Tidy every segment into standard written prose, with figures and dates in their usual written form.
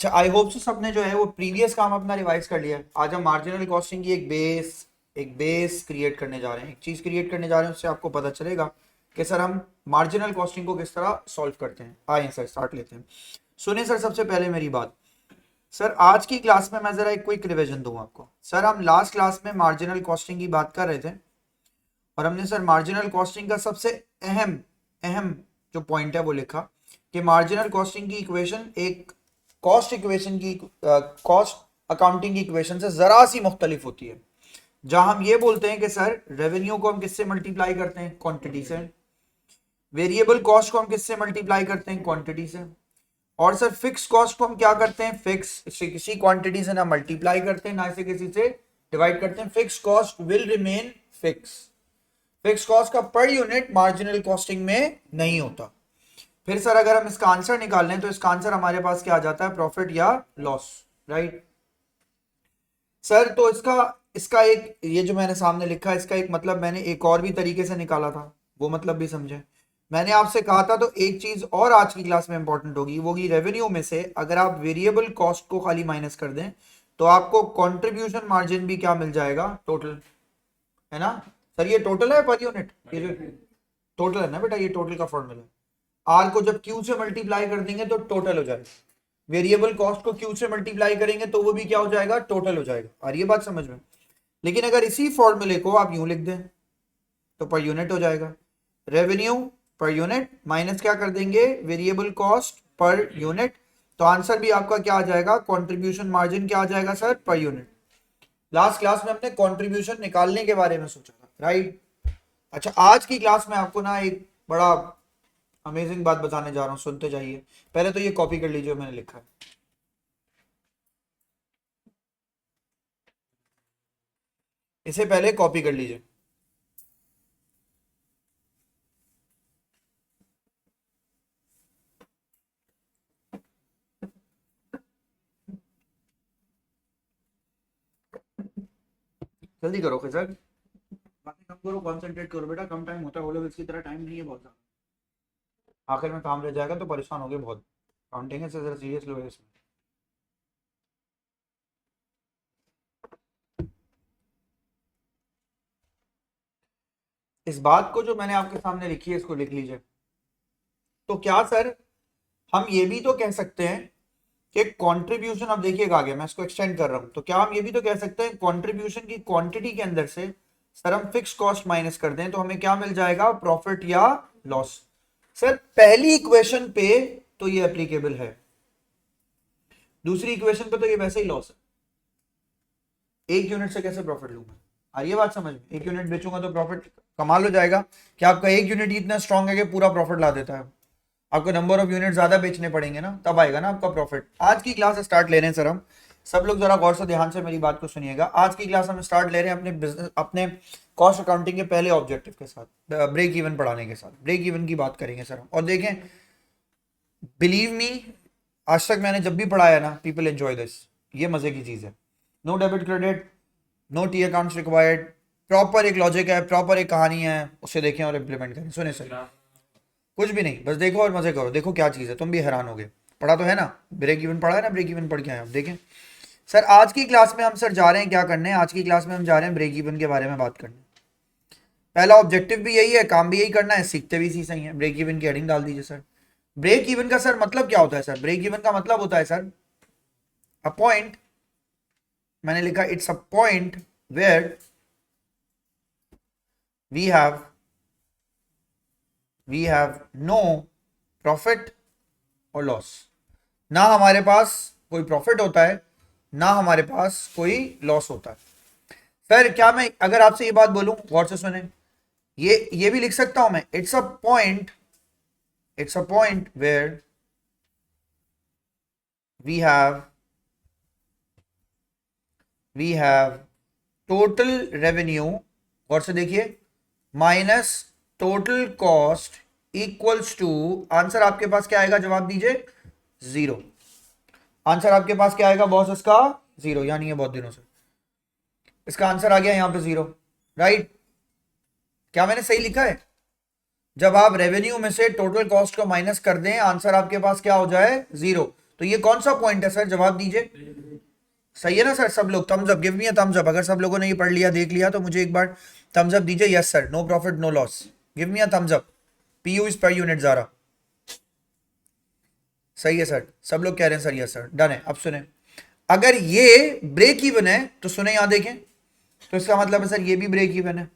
अच्छा, I hope so सबने जो है वो प्रीवियस काम अपना रिवाइज कर लिया है। आज हम मार्जिनल कॉस्टिंग की एक बेस क्रिएट करने जा रहे हैं, एक चीज क्रिएट करने जा रहे हैं, उससे आपको पता चलेगा कि सर हम मार्जिनल कॉस्टिंग को किस तरह सॉल्व करते हैं। आइए सर स्टार्ट लेते हैं। सुनिए सर, सबसे पहले मेरी बात। सर आज की क्लास में मैं जरा एक क्विक रिवीजन दूं आपको। सर हम लास्ट क्लास में मार्जिनल कॉस्टिंग की बात कर रहे थे और हमने सर मार्जिनल कॉस्टिंग का सबसे अहम अहम जो पॉइंट है वो लिखा कि मार्जिनल कॉस्टिंग की इक्वेशन एक कॉस्ट इक्वेशन की कॉस्ट अकाउंटिंग की इक्वेशन से जरा सी मुख्तलिफ होती है। जहां हम ये बोलते हैं कि सर रेवेन्यू को हम किससे मल्टीप्लाई करते हैं, क्वांटिटी से। वेरिएबल कॉस्ट को हम किससे मल्टीप्लाई करते हैं, क्वांटिटी से। और सर फिक्स कॉस्ट को हम क्या करते हैं, फिक्स इसे किसी क्वांटिटी से ना मल्टीप्लाई करते हैं ना इसे किसी से डिवाइड करते हैं। Fix cost will remain fix. Fix cost का पर यूनिट मार्जिनल कॉस्टिंग में नहीं होता। फिर सर अगर हम इसका आंसर निकाल लें तो इसका आंसर हमारे पास क्या आ जाता है, प्रॉफिट या लॉस, राइट। सर तो इसका इसका एक ये जो मैंने सामने लिखा है इसका एक मतलब मैंने एक और भी तरीके से निकाला था, वो मतलब भी समझे। मैंने आपसे कहा था तो एक चीज और आज की क्लास में इंपॉर्टेंट होगी, वो होगी रेवेन्यू में से अगर आप वेरिएबल कॉस्ट को खाली माइनस कर दें तो आपको कंट्रीब्यूशन मार्जिन भी क्या मिल जाएगा, टोटल, है ना। सर ये टोटल है पर यूनिट, ये जो टोटल है ना बेटा, ये टोटल का फॉर्मूला है। आर को जब क्यू से मल्टीप्लाई कर देंगे तो टोटल हो जाएगा। वेरिएबल कॉस्ट को क्यू से मल्टीप्लाई करेंगे तो वो भी क्या हो जाएगा, टोटल हो जाएगा। और ये बात समझ में। लेकिन अगर इसी फॉर्मूले को आप यूं लिख दें तो पर यूनिट हो जाएगा। रेवेन्यू पर यूनिट माइनस क्या कर देंगे, वेरिएबल कॉस्ट पर यूनिट। तो आंसर भी आपका क्या आ जाएगा, कंट्रीब्यूशन मार्जिन क्या आ जाएगा sir, per unit. Last class में हमने कंट्रीब्यूशन निकालने के बारे में सोचा था, राइट। अच्छा, आज की क्लास में आपको ना एक बड़ा अमेजिंग बात बताने जा रहा हूं, सुनते जाइए। पहले तो ये कॉपी कर लीजिए, मैंने लिखा है। इसे पहले कॉपी कर लीजिए। जल्दी करो खिजर, बातें कम करो, कंसंट्रेट करो बेटा, कम टाइम होता है। ओलेवल्स की तरह टाइम नहीं है बहुत ज्यादा। आखिर में काम रह जाएगा तो परेशान हो गए बहुत। काउंटिंग से जरा सीरियस लो इसमें। इस बात को जो मैंने आपके सामने लिखी है इसको लिख लीजिए। तो क्या सर हम ये भी तो कह सकते हैं कि कंट्रीब्यूशन, अब देखिएगा आगे मैं इसको एक्सटेंड कर रहा हूं, तो क्या हम ये भी तो कह सकते हैं कंट्रीब्यूशन की क्वांटिटी के अंदर से सर हम फिक्स कॉस्ट माइनस कर दें तो हमें क्या मिल जाएगा, प्रॉफिट या लॉस। सर पहली इक्वेशन पे तो ये एप्लीकेबल है, दूसरी इक्वेशन पे तो ये वैसे ही लॉस है। एक यूनिट से कैसे प्रॉफिट लूंगा, और ये बात समझ में, एक यूनिट बेचूंगा तो प्रॉफिट कमाल हो जाएगा। क्या आपका एक यूनिट ही इतना स्ट्रांग है कि पूरा प्रॉफिट ला देता है। आपको नंबर ऑफ यूनिट ज्यादा बेचने पड़ेंगे ना, तब आएगा ना आपका प्रॉफिट। आज की क्लास स्टार्ट ले रहे हैं सर हम, सब लोग जरा गौर से ध्यान से मेरी बात को सुनिएगा। आज की क्लास हम स्टार्ट ले रहे हैं अपने बिजनेस, अपने कॉस्ट अकाउंटिंग के पहले ऑब्जेक्टिव के साथ, ब्रेक इवन पढ़ाने के साथ। ब्रेक इवन की बात करेंगे सर हम। और देखें, बिलीव मी, आज तक मैंने जब भी पढ़ाया ना, पीपल एंजॉय दिस, ये मजे की चीज है। No debit credit, no T accounts required, proper एक लॉजिक है, प्रॉपर एक कहानी है, उसे देखें और इम्प्लीमेंट करें। सुने सर, कुछ भी नहीं, बस देखो और मजे करो। देखो क्या चीज है, तुम भी हैरान होगे। पढ़ा तो है ना, ब्रेक इवन पढ़ा है ना, ब्रेक इवन पढ़ के आए आप, देखें। सर आज की क्लास में हम सर जा रहे हैं क्या करने, आज की क्लास में हम जा रहे हैं ब्रेक इवन के बारे में बात करने। पहला ऑब्जेक्टिव भी यही है, काम भी यही करना है, सीखते भी इसी सही है। ब्रेक इवन की हेडिंग डाल दीजिए सर। ब्रेक इवन का सर मतलब क्या होता है सर, ब्रेक इवन का मतलब होता है सर अ पॉइंट, मैंने लिखा it's a point where we have no profit और लॉस। ना हमारे पास कोई प्रॉफिट होता है, ना हमारे पास कोई लॉस होता है। सर क्या मैं अगर आपसे ये बात बोलूं, गौर से सुने, ये भी लिख सकता हूं मैं, it's a point where we have total revenue, गौर से देखिए, minus total cost equals to, answer आपके पास क्या आएगा, जवाब दीजिए, जीरो। आंसर आपके पास क्या आएगा बॉस, इसका जीरो। यानी ये बहुत दिनों से इसका आंसर आ गया यहां पे जीरो, राइट। क्या मैंने सही लिखा है, जब आप रेवेन्यू में से टोटल कॉस्ट को माइनस कर दें आंसर आपके पास क्या हो जाए, जीरो। तो ये कौन सा पॉइंट है सर, जवाब दीजिए। सही है ना सर, सब लोग thumbs up, give me a thumbs up. अगर सब लोगों ने ये पढ़ लिया, देख लिया, तो मुझे एक बार थम्स अप दीजिए। Yes sir, no profit no loss, give me a thumbs up. PU is per unit Zara. सही है सर, सब लोग कह रहे हैं सर यस सर, डन है। अब सुने, अगर ये ब्रेक इवन है तो सुने यहां देखें, तो इसका मतलब है सर ये भी ब्रेक इवन है,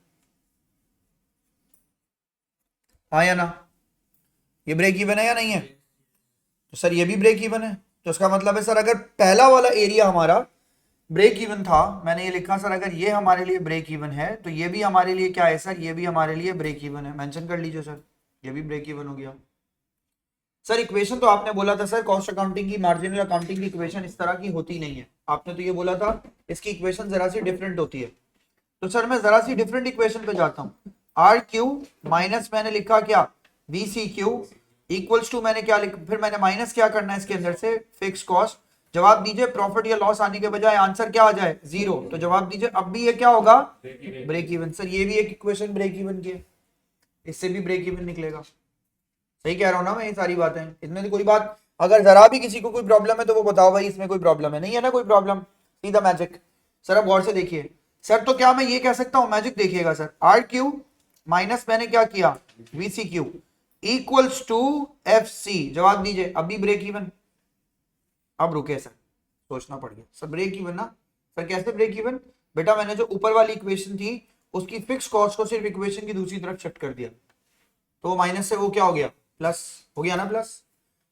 हाँ या ना? ये ब्रेक इवन है या नहीं है? तो सर ये भी ब्रेक इवन है, तो इसका मतलब है सर अगर पहला वाला एरिया हमारा ब्रेक इवन था, मैंने ये लिखा सर अगर ये हमारे लिए ब्रेक इवन है तो ये भी हमारे लिए क्या है सर, ये भी हमारे लिए ब्रेक इवन है। मेंशन कर लीजिए सर, ये भी ब्रेक इवन हो गया। सर इक्वेशन तो आपने बोला था सर कॉस्ट अकाउंटिंग की, मार्जिनल अकाउंटिंग की इक्वेशन इस तरह की होती नहीं है, आपने तो ये बोला था इसकी इक्वेशन जरा सी डिफरेंट होती है। तो सर मैं जरा सी डिफरेंट इक्वेशन पे जाता हूँ। आर क्यू माइनस मैंने लिखा क्या, B C Q equals to मैंने क्या लिखा, फिर मैंने माइनस क्या करना है इसके अंदर से, फिक्स कॉस्ट। जवाब दीजिए, प्रॉफिट या लॉस आने के बजाय आंसर क्या आ जाए, जीरो। तो जवाब दीजिए, अब भी ये क्या होगा, ब्रेक इवन। सर ये भी एक इक्वेशन ब्रेक इवन की है, इससे भी ब्रेक इवन निकलेगा। सही कह रहा हूं ना मैं, ये सारी बातें, इसमें तो कोई बात, अगर जरा भी किसी को कोई प्रॉब्लम है तो वो बताओ भाई, इसमें कोई प्रॉब्लम है, नहीं है ना कोई प्रॉब्लम। सीधा मैजिक। सर अब गौर से देखिए सर, तो क्या मैं ये कह सकता हूं, मैजिक देखिएगा सर, आर क्यू माइनस मैंने क्या किया, V C Q equals to F C. जवाब दीजिए, अभी ब्रेक इवन। अब रुके सर, सोचना पड़ गया सर, ब्रेक इवन ना सर, कैसे ब्रेक इवन? बेटा मैंने जो ऊपर वाली इक्वेशन थी उसकी फिक्स कॉस्ट को सिर्फ इक्वेशन की दूसरी तरफ शिफ्ट कर दिया, तो वो माइनस से वो क्या हो गया, प्लस हो गया ना, प्लस।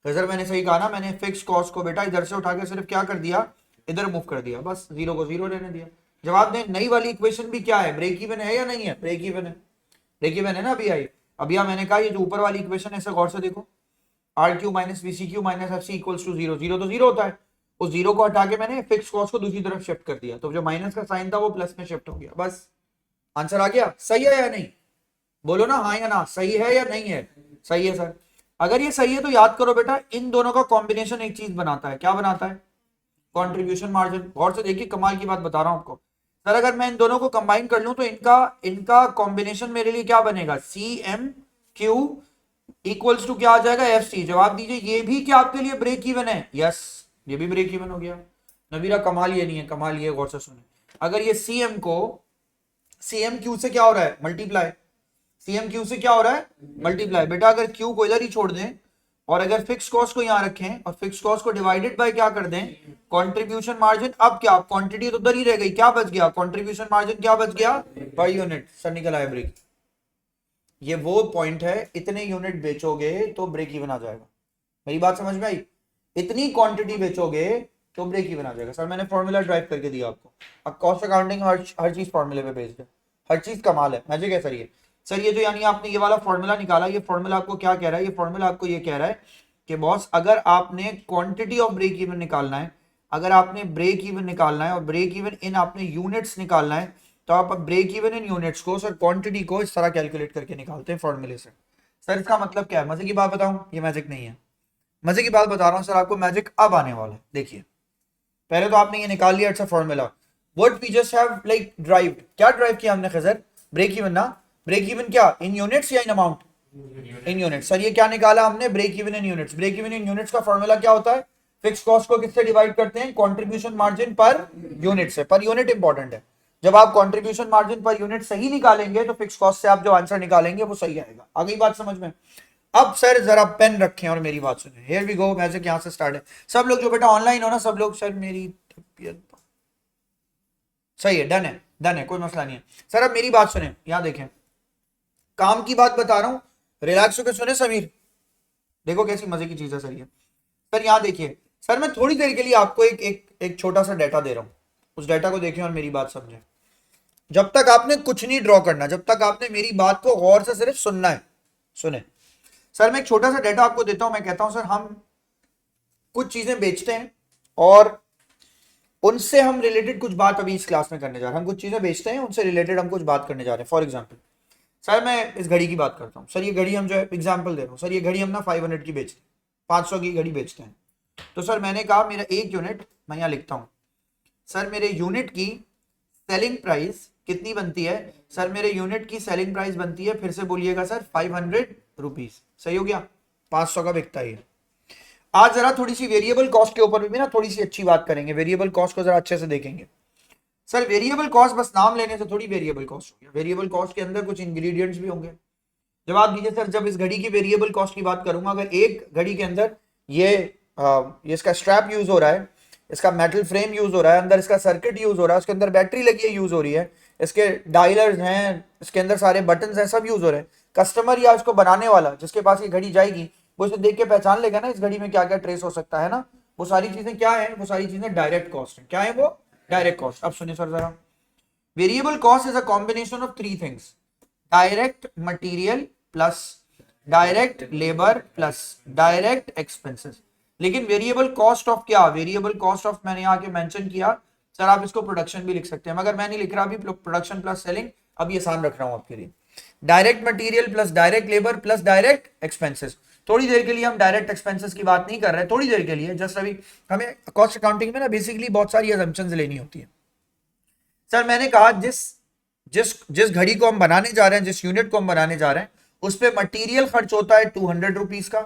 तो सर मैंने सही कहा ना, मैंने फिक्स कॉस्ट को बेटा इधर से उठा के सिर्फ क्या कर दिया, इधर मूव कर दिया, बस जीरो को जीरो रहने दिया। जवाब दें, नई वाली इक्वेशन भी क्या है, ब्रेक इवन है या नहीं है? ब्रेक इवन है, ब्रेक इवन है ना अभी आई। अभी मैंने कहा ये जो ऊपर वाली इक्वेशन है इसे गौर से देखो, R Q minus B C Q minus F C equals to zero, zero तो जीरो होता है, उस जीरो को हटा के मैंने फिक्स कॉस्ट को दूसरी तरफ शिफ्ट कर दिया, तो जो माइनस का साइन था वो प्लस में शिफ्ट हो गया, बस आंसर आ गया। सही है या नहीं? बोलो ना हाँ या ना, सही है या नहीं है? सही है सर। अगर ये सही है तो याद करो बेटा, इन दोनों का कॉम्बिनेशन एक चीज बनाता है, क्या बनाता है, कंट्रीब्यूशन मार्जिन। गौर से देखिए, कमाल की बात बता रहा हूं आपको सर, अगर मैं इन दोनों को कंबाइन कर लूं तो इनका इनका कॉम्बिनेशन मेरे लिए क्या बनेगा, C M Q equals to क्या आ जाएगा, एफ सी। जवाब दीजिए, ये भी क्या आपके लिए ब्रेक इवन है? यस, ये भी ब्रेक इवन हो गया। नबीरा कमाल ये नहीं है, कमाल ये, गौर से सुने, अगर ये सी एम को सी एम क्यू से क्या हो रहा है, मल्टीप्लाई, सीएम क्यू से क्या हो रहा है, मल्टीप्लाई। बेटा अगर क्यू को इधर ही छोड़ दें और अगर फिक्स कॉस्ट को यहां रखें और फिक्स कॉस्ट को डिवाइडेड बाय क्या कर दें, कंट्रीब्यूशन मार्जिन। अब क्या, क्वांटिटी तो उधर ही रह गई, क्या बच गया, कंट्रीब्यूशन मार्जिन क्या बच गया, पर यूनिट। सर निकल आया ब्रेक। ये वो पॉइंट है, इतने यूनिट बेचोगे तो ब्रेक इवन आ जाएगा। मेरी बात समझ में आई? इतनी क्वांटिटी बेचोगे तो ब्रेक इवन आ जाएगा। सर मैंने फॉर्मूला ड्राइव करके दिया आपको। अब कॉस्ट अकाउंटिंग हर चीज फॉर्मूले पे बेस्ड है, हर चीज कमाल है, मैजिक है सर ये। सर ये जो यानी आपने ये वाला फॉर्मूला निकाला, ये फॉर्मूला आपको क्या कह रहा है, ये फॉर्मूला आपको ये कह रहा है कि बॉस अगर आपने क्वांटिटी ऑफ ब्रेक इवन निकालना है, अगर आपने ब्रेक इवन निकालना है और ब्रेक इवन इन आपने यूनिट्स निकालना है, तो आप ब्रेक इवन इन यूनिट्स को सर क्वांटिटी को इस तरह कैलकुलेट करके निकालते हैं फॉर्मूले से। सर इसका मतलब क्या है, मजे की बात बताऊं, ये मैजिक नहीं है, मजे की बात बता रहा हूं सर आपको, मैजिक अब आने वाला है। देखिए पहले तो आपने ये निकाल लिया, अच्छा formula, what we just have like derived, क्या ड्राइव किया हमने खजर, ब्रेक इवन ना। ब्रेक इवन क्या, इन यूनिट्स या in amount, in units. Sir ये क्या निकाला हमने, break even in units. Break even in units का फॉर्मूला क्या होता है, फिक्स कॉस्ट को किससे डिवाइड करते हैं, कंट्रीब्यूशन मार्जिन पर यूनिट से। पर यूनिट इंपॉर्टेंट है, जब आप कंट्रीब्यूशन मार्जिन पर यूनिट सही निकालेंगे तो फिक्स कॉस्ट से आप जो आंसर निकालेंगे वो सही आएगा। आ गई बात समझ में? अब सर जरा पेन रखें और मेरी बात सुने, हियर वी गो, मैजिक यहां से स्टार्ट है। सब लोग जो बेटा ऑनलाइन हो ना, सब लोग, सर मेरी तबीयत सही है, डन है, डन है, कोई मसला नहीं है। सर अब मेरी बात सुने, यहां देखें, काम की बात बता रहा हूं, रिलैक्स होकर सुने समीर, देखो कैसी मजे की चीज है सर ये। सर यहां देखिए, सर मैं थोड़ी देर के लिए आपको एक छोटा सा डाटा दे रहा हूं, उस डाटा को देखें और मेरी बात समझें। जब तक आपने कुछ नहीं ड्रॉ करना, जब तक आपने मेरी बात को गौर से सिर्फ सुनना है। सुने सर, मैं एक छोटा सा डाटा आपको देता हूं, मैं कहता हूं सर हम कुछ चीजें बेचते हैं और उनसे हम रिलेटेड कुछ बात अभी इस क्लास में करने जा रहे हैं। हम कुछ चीजें बेचते हैं, उनसे रिलेटेड हम कुछ बात करने जा रहे हैं। फॉर एग्जांपल सर मैं इस घड़ी की बात करता हूँ, सर ये घड़ी हम जो है एग्जांपल दे रहा हूँ, सर ये घड़ी हम ना 500 की बेचते हैं, 500 की घड़ी बेचते हैं। तो सर मैंने कहा मेरा एक यूनिट, मैं यहाँ लिखता हूँ सर, मेरे यूनिट की सेलिंग प्राइस कितनी बनती है, सर मेरे यूनिट की सेलिंग प्राइस बनती है, फिर से बोलिएगा सर, 500 रुपीज। सही हो गया, 500 का बिकता है। आज जरा थोड़ी सी वेरिएबल कॉस्ट के ऊपर भी ना थोड़ी सी अच्छी बात करेंगे, वेरिएबल कॉस्ट को जरा अच्छे से देखेंगे। सर वेरिएबल कॉस्ट बस नाम लेने से थोड़ी वेरिएबल कॉस्ट हो गया, वेरिएबल कॉस्ट के अंदर कुछ इंग्रेडिएंट्स भी होंगे। जवाब दीजिए सर, जब इस घड़ी की वेरिएबल कॉस्ट की बात करूंगा, अगर एक घड़ी के अंदर ये इसका स्ट्रैप यूज हो रहा है, इसका मेटल फ्रेम यूज हो रहा है, अंदर इसका सर्किट यूज हो रहा है, उसके अंदर बैटरी लगी है यूज हो रही है, इसके डायलर्स हैं, इसके अंदर सारे बटन्स हैं, सब यूज हो रहे हैं। कस्टमर या इसको बनाने वाला जिसके पास ये घड़ी जाएगी वो इसे देख के पहचान लेगा ना इस घड़ी में क्या क्या ट्रेस हो सकता है ना, वो सारी चीजें क्या है, वो सारी चीजें डायरेक्ट कॉस्ट है। क्या है वो? Direct cost. अब सुनिए सर जरा, variable cost is a combination of three things, direct material plus direct labour plus direct expenses. लेकिन वेरिएबल कॉस्ट ऑफ क्या, वेरिएबल कॉस्ट ऑफ मैंने यहाँ के मेंशन किया सर, आप इसको प्रोडक्शन भी लिख सकते हैं, मगर मैं नहीं लिख रहा अभी प्रोडक्शन प्लस सेलिंग, अभी आसान रख रहा हूं आपके लिए। Direct material plus direct labour plus direct expenses. थोड़ी देर के लिए हम डायरेक्ट एक्सपेंसेस की बात नहीं कर रहे, थोड़ी देर के लिए जस्ट अभी हमें कॉस्ट अकाउंटिंग में ना बेसिकली बहुत सारी असम्पशंस लेनी होती है। सर मैंने कहा जिस जिस जिस घड़ी को हम बनाने जा रहे हैं, जिस यूनिट को हम बनाने जा रहे हैं, उस पर मटीरियल खर्च होता है 200 रुपीज का,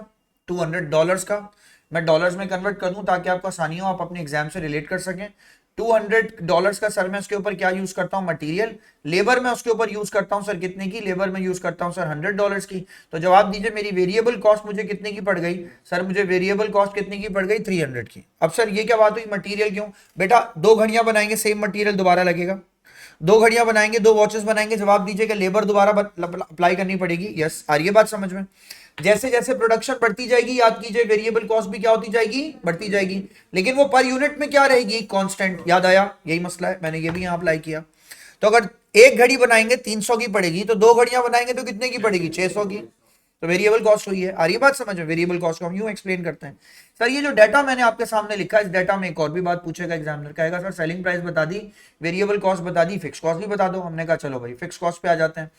$200 का। मैं डॉलर्स में कन्वर्ट कर दूं ताकि आपको आसानी हो, आप अपने एग्जाम से रिलेट कर सकें। $200 का सर मैं उसके ऊपर क्या यूज करता हूं, मटेरियल। लेबर मैं उसके ऊपर यूज करता हूं सर कितने की, लेबर में यूज करता हूं सर $100 की। तो जवाब दीजिए मेरी वेरिएबल कॉस्ट मुझे कितने की पड़ गई? सर मुझे वेरिएबल कॉस्ट कितने की पड़ गई? 300 की। अब सर ये क्या बात हुई, मटीरियल क्यों? बेटा दो घड़ियां बनाएंगे, सेम मटीरियल दोबारा लगेगा, दो घड़ियां बनाएंगे, दो वॉचेस बनाएंगे, जवाब दीजिए कि लेबर दोबारा अप्लाई करनी पड़ेगी। यस, आ रही है बात समझ में? जैसे जैसे प्रोडक्शन बढ़ती जाएगी, याद कीजिए वेरिएबल कॉस्ट भी क्या होती जाएगी, बढ़ती जाएगी, लेकिन वो पर यूनिट में क्या रहेगी, कांस्टेंट। याद आया? यही मसला है, मैंने ये भी यहां अप्लाई किया। तो अगर एक घड़ी बनाएंगे 300 की पड़ेगी, तो दो घड़ियां बनाएंगे तो कितने की पड़ेगी, 600 की। तो वेरिएबल कॉस्ट हुई है। आ रही है बात समझ में? वेरिएबल कॉस्ट को हम यूं एक्सप्लेन करते हैं। सर ये जो डाटा मैंने आपके सामने लिखा है, इस डाटा में एक और भी बात पूछेगा एग्जामिनर, कहेगा सर सेलिंग प्राइस बता दी, वेरिएबल कॉस्ट बता दी, फिक्स कॉस्ट भी बता दो। हमने कहा चलो भाई फिक्स कॉस्ट पे आ जाते हैं।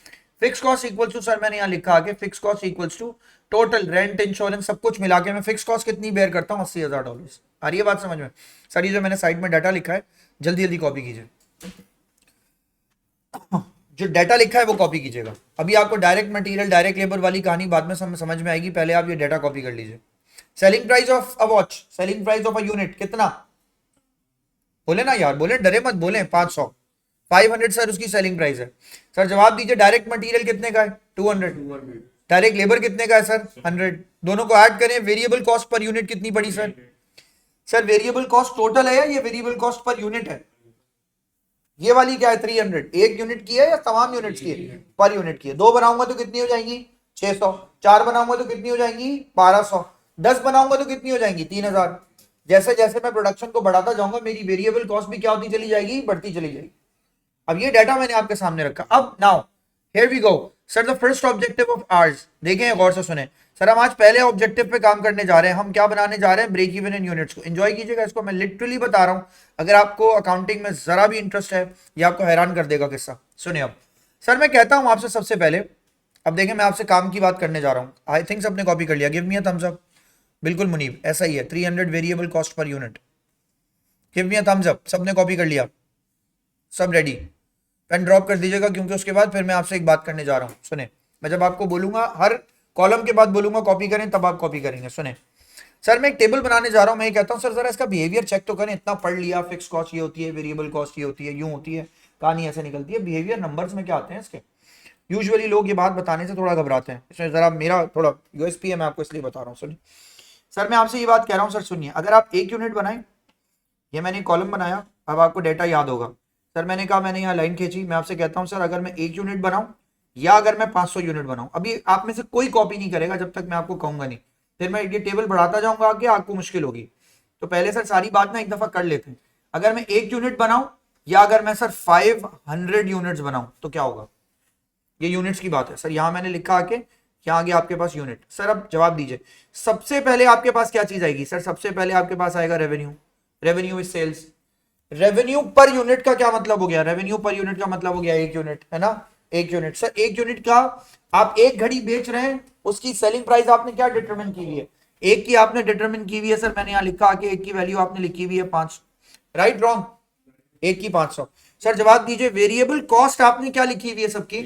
Fix cost equals to, sir मैंने यहाँ लिखा आगे, fix cost equals to total rent insurance सब कुछ मिला के मैं फिक्स कॉस्ट कितनी बेयर करता हूँ, $80,000। आ रही है बात समझ में? सर ये जो मैंने साइड में डाटा लिखा है जल्दी जल्दी कॉपी कीजिए, जो डाटा लिखा है वो कॉपी कीजिएगा। अभी आपको डायरेक्ट मटेरियल डायरेक्ट लेबर वाली कहानी बाद में समझ में आएगी, पहले आप ये डाटा कॉपी कर लीजिए। Selling price of a watch, selling price of a unit कितना? बोले ना यार, बोले, डरे मत, बोले 500, 500 सर उसकी सेलिंग प्राइस है। सर जवाब दीजिए डायरेक्ट मटेरियल कितने का है? 200। डायरेक्ट लेबर कितने का है सर? 100। दोनों को ऐड करें, वेरिएबल कॉस्ट पर यूनिट कितनी पड़ी sir? Sir variable cost total है या ये वेरिएबल कॉस्ट पर यूनिट है? ये वाली क्या है 300, एक यूनिट की है या तमाम यूनिट्स की है? पर यूनिट की है। दो बनाऊंगा तो कितनी हो जाएंगी? 600। चार बनाऊंगा तो कितनी हो जाएंगी? 1200। 10 बनाऊंगा तो कितनी हो जाएंगी? 3000। जैसे जैसे मैं प्रोडक्शन को बढ़ाता जाऊंगा मेरी वेरिएबल कॉस्ट भी क्या होती चली जाएगी? बढ़ती चली जाएगी। अब ये डाटा मैंने आपके सामने रखा। अब now here we go sir, the first objective of ours. देखें गौर से सुने सर, हम आज पहले ऑब्जेक्टिव पे काम करने जा रहे हैं। हम क्या बनाने जा रहे हैं? ब्रेक इवन इन यूनिट्स को। एंजॉय कीजिएगा इसको, मैं लिटरली बता रहा हूं, अगर आपको अकाउंटिंग में जरा भी इंटरेस्ट है ये आपको हैरान कर देगा किस्सा। सुनिए अब सर, मैं कहता हूं आपसे सबसे पहले, अब देखें मैं आपसे काम की बात करने जा रहा हूं। आई थिंक सबने कॉपी कर लिया, give me a thumbs up. बिल्कुल मुनीब, ऐसा ही है, 300 variable cost per unit. Give me a thumbs up, सबने कॉपी कर लिया, सब रेडी? पेन ड्रॉप कर दीजिएगा, क्योंकि उसके बाद फिर मैं आपसे एक बात करने जा रहा हूं। सुने, मैं जब आपको बोलूंगा हर कॉलम के बाद बोलूंगा कॉपी करें, तब आप कॉपी करेंगे। सुने सर, मैं एक टेबल बनाने जा रहा हूं, मैं ये कहता हूं सर जरा इसका बिहेवियर चेक तो करें, इतना पढ़ लिया, फिक्स कॉस्ट ये होती है, वेरिएबल कॉस्ट ये होती है, यूं होती है, कहानी ऐसे निकलती है, बिहेवियर नंबर्स में क्या आते हैं इसके। यूजुअली लोग ये बात बताने से थोड़ा घबराते हैं, इसमें जरा मेरा थोड़ा यूएसपी है, मैं आपको इसलिए बता रहा हूँ। सुनिए सर, मैं आपसे ये बात कह रहा हूँ सर, सुनिए, अगर आप एक यूनिट बनाए, ये मैंने कॉलम बनाया, अब आपको डेटा याद होगा। सर मैंने कहा, मैंने यहाँ लाइन खींची, मैं आपसे कहता हूँ सर अगर मैं एक यूनिट बनाऊं या अगर मैं 500 यूनिट बनाऊं, अभी आप में से कोई कॉपी नहीं करेगा जब तक मैं आपको कहूंगा नहीं, फिर मैं ये टेबल बढ़ाता जाऊंगा आगे, आपको मुश्किल होगी। तो पहले सर सारी बात ना एक दफा कर लेते हैं। अगर मैं एक यूनिट बनाऊं या अगर मैं सर 500 यूनिट्स बनाऊं तो क्या होगा? ये यूनिट्स की बात है सर, यहां मैंने लिखा आके, यहाँ आगे आपके पास यूनिट। सर अब जवाब दीजिए, सबसे पहले आपके पास क्या चीज आएगी? सर सबसे पहले आपके पास आएगा revenue. Revenue is sales. Revenue per unit का क्या मतलब हो गया? रेवेन्यू पर यूनिट का मतलब हो गया एक यूनिट, है ना? एक यूनिट। सर एक यूनिट का आप एक घड़ी बेच रहे हैं, उसकी सेलिंग प्राइस आपने क्या डिटरमिन की हुई है? एक की आपने डिटरमिन की हुई है सर, मैंने यहां लिखा आके, एक की वैल्यू आपने लिखी हुई है 5। Right wrong? एक की 500। सर जवाब दीजिए, वेरिएबल कॉस्ट आपने क्या लिखी हुई है सबकी?